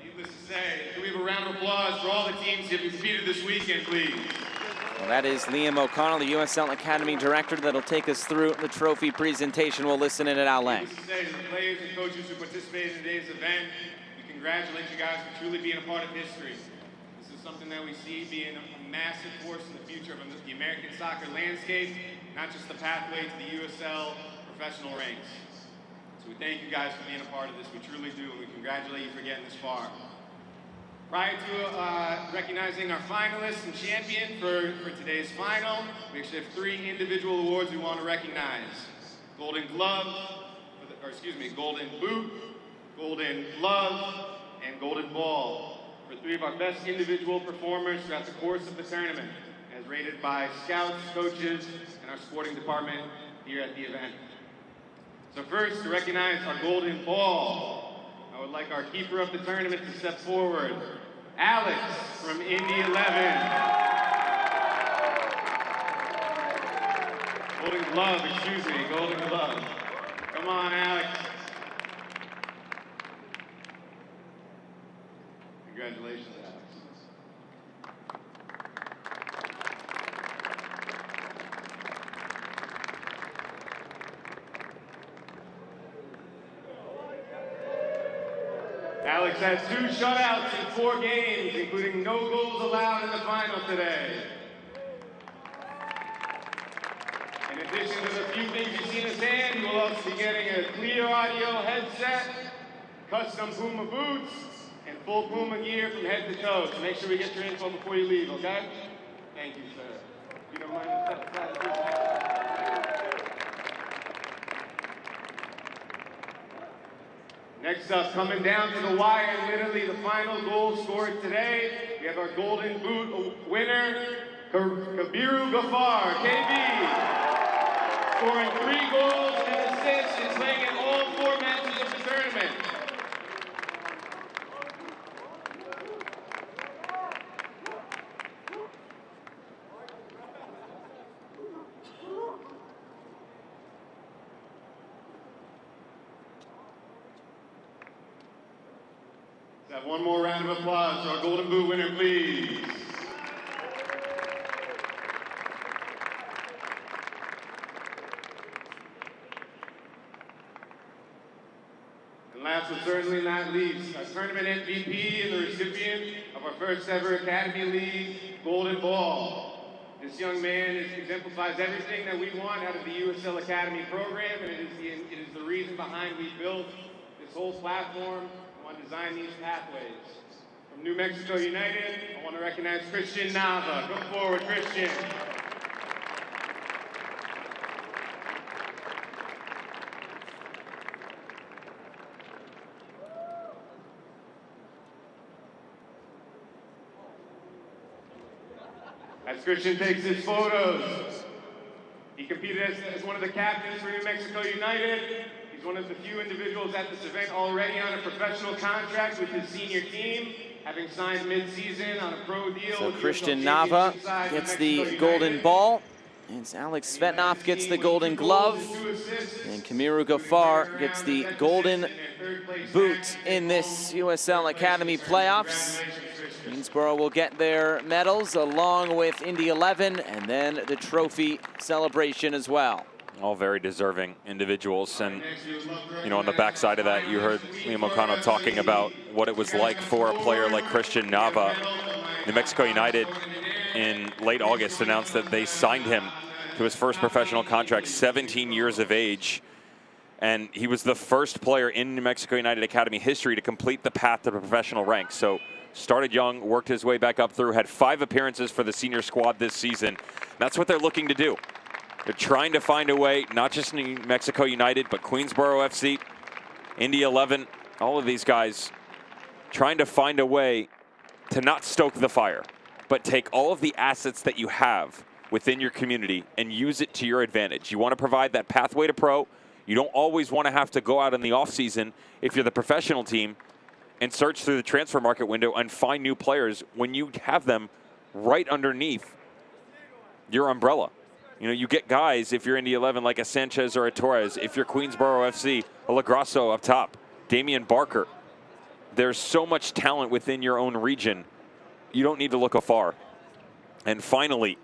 Speaker 3: Needless to say, can we have a round of applause for all the teams that have competed this weekend, please?
Speaker 1: Well, that is Liam O'Connell, the USL Academy Director, that'll take us through the trophy presentation. We'll listen in at Al Lang.
Speaker 3: Needless to say, to the players and coaches who participated in today's event, we congratulate you guys for truly being a part of history. This is something that we see being a massive force in the future of the American soccer landscape, not just the pathway to the USL professional ranks. So we thank you guys for being a part of this. We truly do, and we congratulate you for getting this far. Prior to recognizing our finalists and champion for today's final, we actually have 3 individual awards we want to recognize. Golden Glove, Golden Boot, Golden Glove, and Golden Ball for 3 of our best individual performers throughout the course of the tournament, as rated by scouts, coaches, and our sporting department here at the event. So first, to recognize our Golden Ball, I would like our keeper of the tournament to step forward. Alex from Indy 11. Golden Glove, Golden Glove. Come on, Alex. Congratulations, Alex. Alex has 2 shutouts in 4 games, including no goals allowed in the final today. In addition to the few things you see in his hand, you will also be getting a clear audio headset, custom Puma boots, and full Puma gear from head to toe. So make sure we get your info before you leave, okay? Thank you, sir. If you don't mind, step aside, please. Next up, coming down to the wire, literally the final goal scored today, we have our Golden Boot winner, Kabiru Gafar, KB, scoring 3 goals and an assist and playing in all 4 matches of the tournament. Let's have one more round of applause for our Golden Boot winner, please. And last but certainly not least, our tournament MVP and the recipient of our first ever Academy League Golden Ball. This young man exemplifies everything that we want out of the USL Academy program, and it is the reason behind we built this whole platform. I want to design these pathways. From New Mexico United, I want to recognize Christian Nava. Come forward, Christian. As Christian takes his photos, he competed as one of the captains for New Mexico United. He's one of the few individuals at this event already on a professional contract with his senior team, having signed mid-season on a pro deal.
Speaker 1: So Christian Nava gets the Golden Ball, and Alex Svetnov gets the Golden Glove, and Kamiru Gafar gets the Golden Boot in this USL Academy playoffs. Queensboro will get their medals along with Indy 11, and then the trophy celebration as well.
Speaker 2: All very deserving individuals, and on the backside of that, you heard Liam O'Connell talking about what it was like for a player like Christian Nava. New Mexico United in late August announced that they signed him to his first professional contract, 17 years of age, and he was the first player in New Mexico United Academy history to complete the path to the professional ranks. So started young, worked his way back up through, had 5 appearances for the senior squad this season. That's what they're looking to do. They're trying to find a way, not just New Mexico United, but Queensboro FC, Indy 11, all of these guys trying to find a way to not stoke the fire, but take all of the assets that you have within your community and use it to your advantage. You want to provide that pathway to pro. You don't always want to have to go out in the offseason if you're the professional team and search through the transfer market window and find new players when you have them right underneath your umbrella. You know, you get guys, if you're Indy 11, like a Sanchez or a Torres. If you're Queensboro FC, a Lagrasso up top, Damian Barker. There's so much talent within your own region. You don't need to look afar. And finally,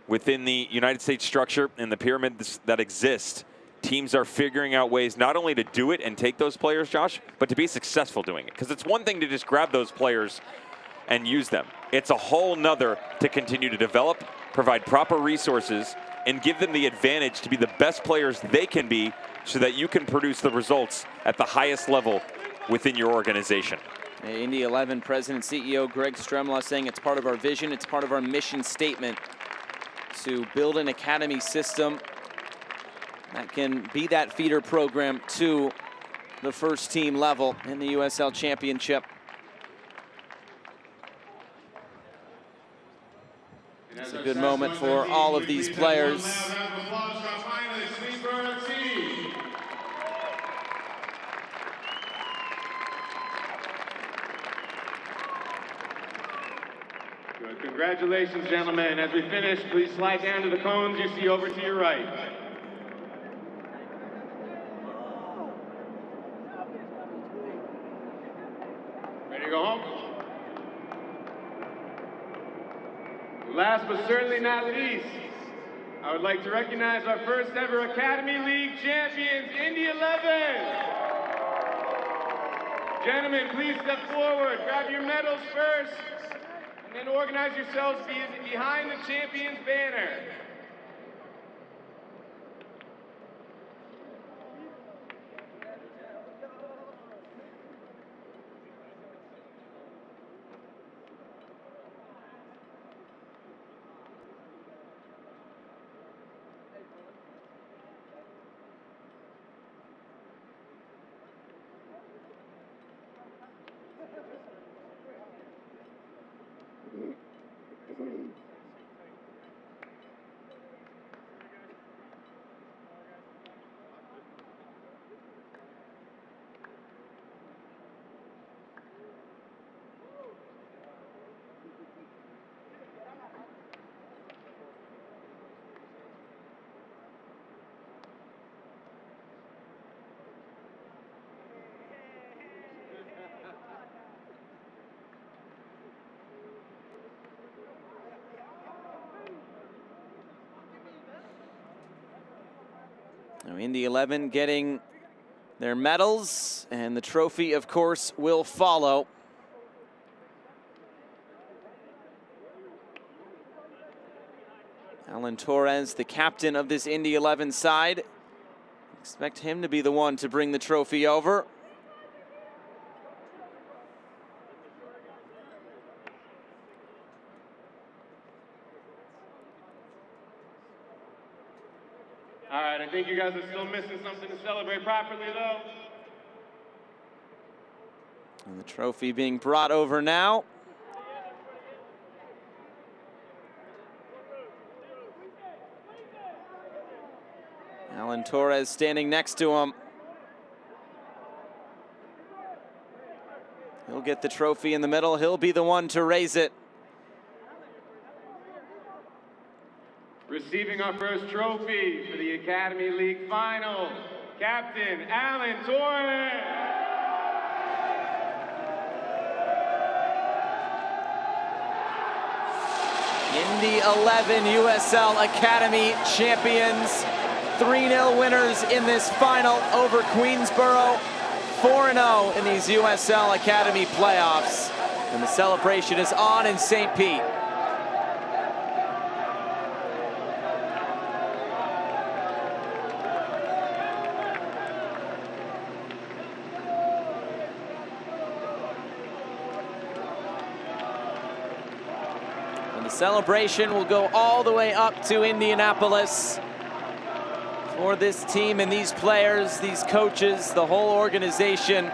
Speaker 2: within the United States structure and the pyramids that exist, teams are figuring out ways not only to do it and take those players, Josh, but to be successful doing it. Because it's one thing to just grab those players and use them. It's a whole nother to continue to develop, provide proper resources, and give them the advantage to be the best players they can be so that you can produce the results at the highest level within your organization.
Speaker 1: Indy 11 President CEO Greg Stremla saying it's part of our vision, it's part of our mission statement to build an academy system that can be that feeder program to the first team level in the USL Championship. It's a good moment for all of these players.
Speaker 3: Good. Congratulations, gentlemen. As we finish, please slide down to the cones you see over to your right. Ready to go home? Last but certainly not least, I would like to recognize our first ever Academy League champions, Indy 11. Gentlemen, please step forward, grab your medals first, and then organize yourselves behind the champions banner.
Speaker 1: Now Indy 11 getting their medals, and the trophy, of course, will follow. Alan Torres, the captain of this Indy 11 side. Expect him to be the one to bring the trophy over.
Speaker 3: All right, I think you guys are still missing something to celebrate properly, though.
Speaker 1: And the trophy being brought over now. Alan Torres standing next to him. He'll get the trophy in the middle. He'll be the one to raise it.
Speaker 3: Receiving our first trophy for the Academy League final, Captain Alan Torres.
Speaker 1: Indy 11 USL Academy champions. 3-0 winners in this final over Queensboro. 4-0 in these USL Academy playoffs. And the celebration is on in St. Pete. The celebration will go all the way up to Indianapolis for this team and these players, these coaches, the whole organization.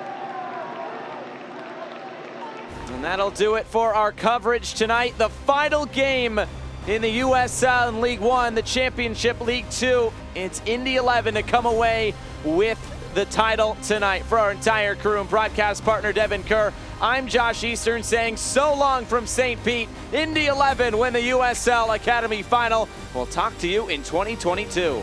Speaker 1: And that'll do it for our coverage tonight. The final game in the USL in League One, the Championship League 2. It's Indy 11 to come away with the title tonight. For our entire crew and broadcast partner Devin Kerr, I'm Josh Eastern saying so long from St. Pete. Indy 11 win the USL Academy Final. We'll talk to you in 2022.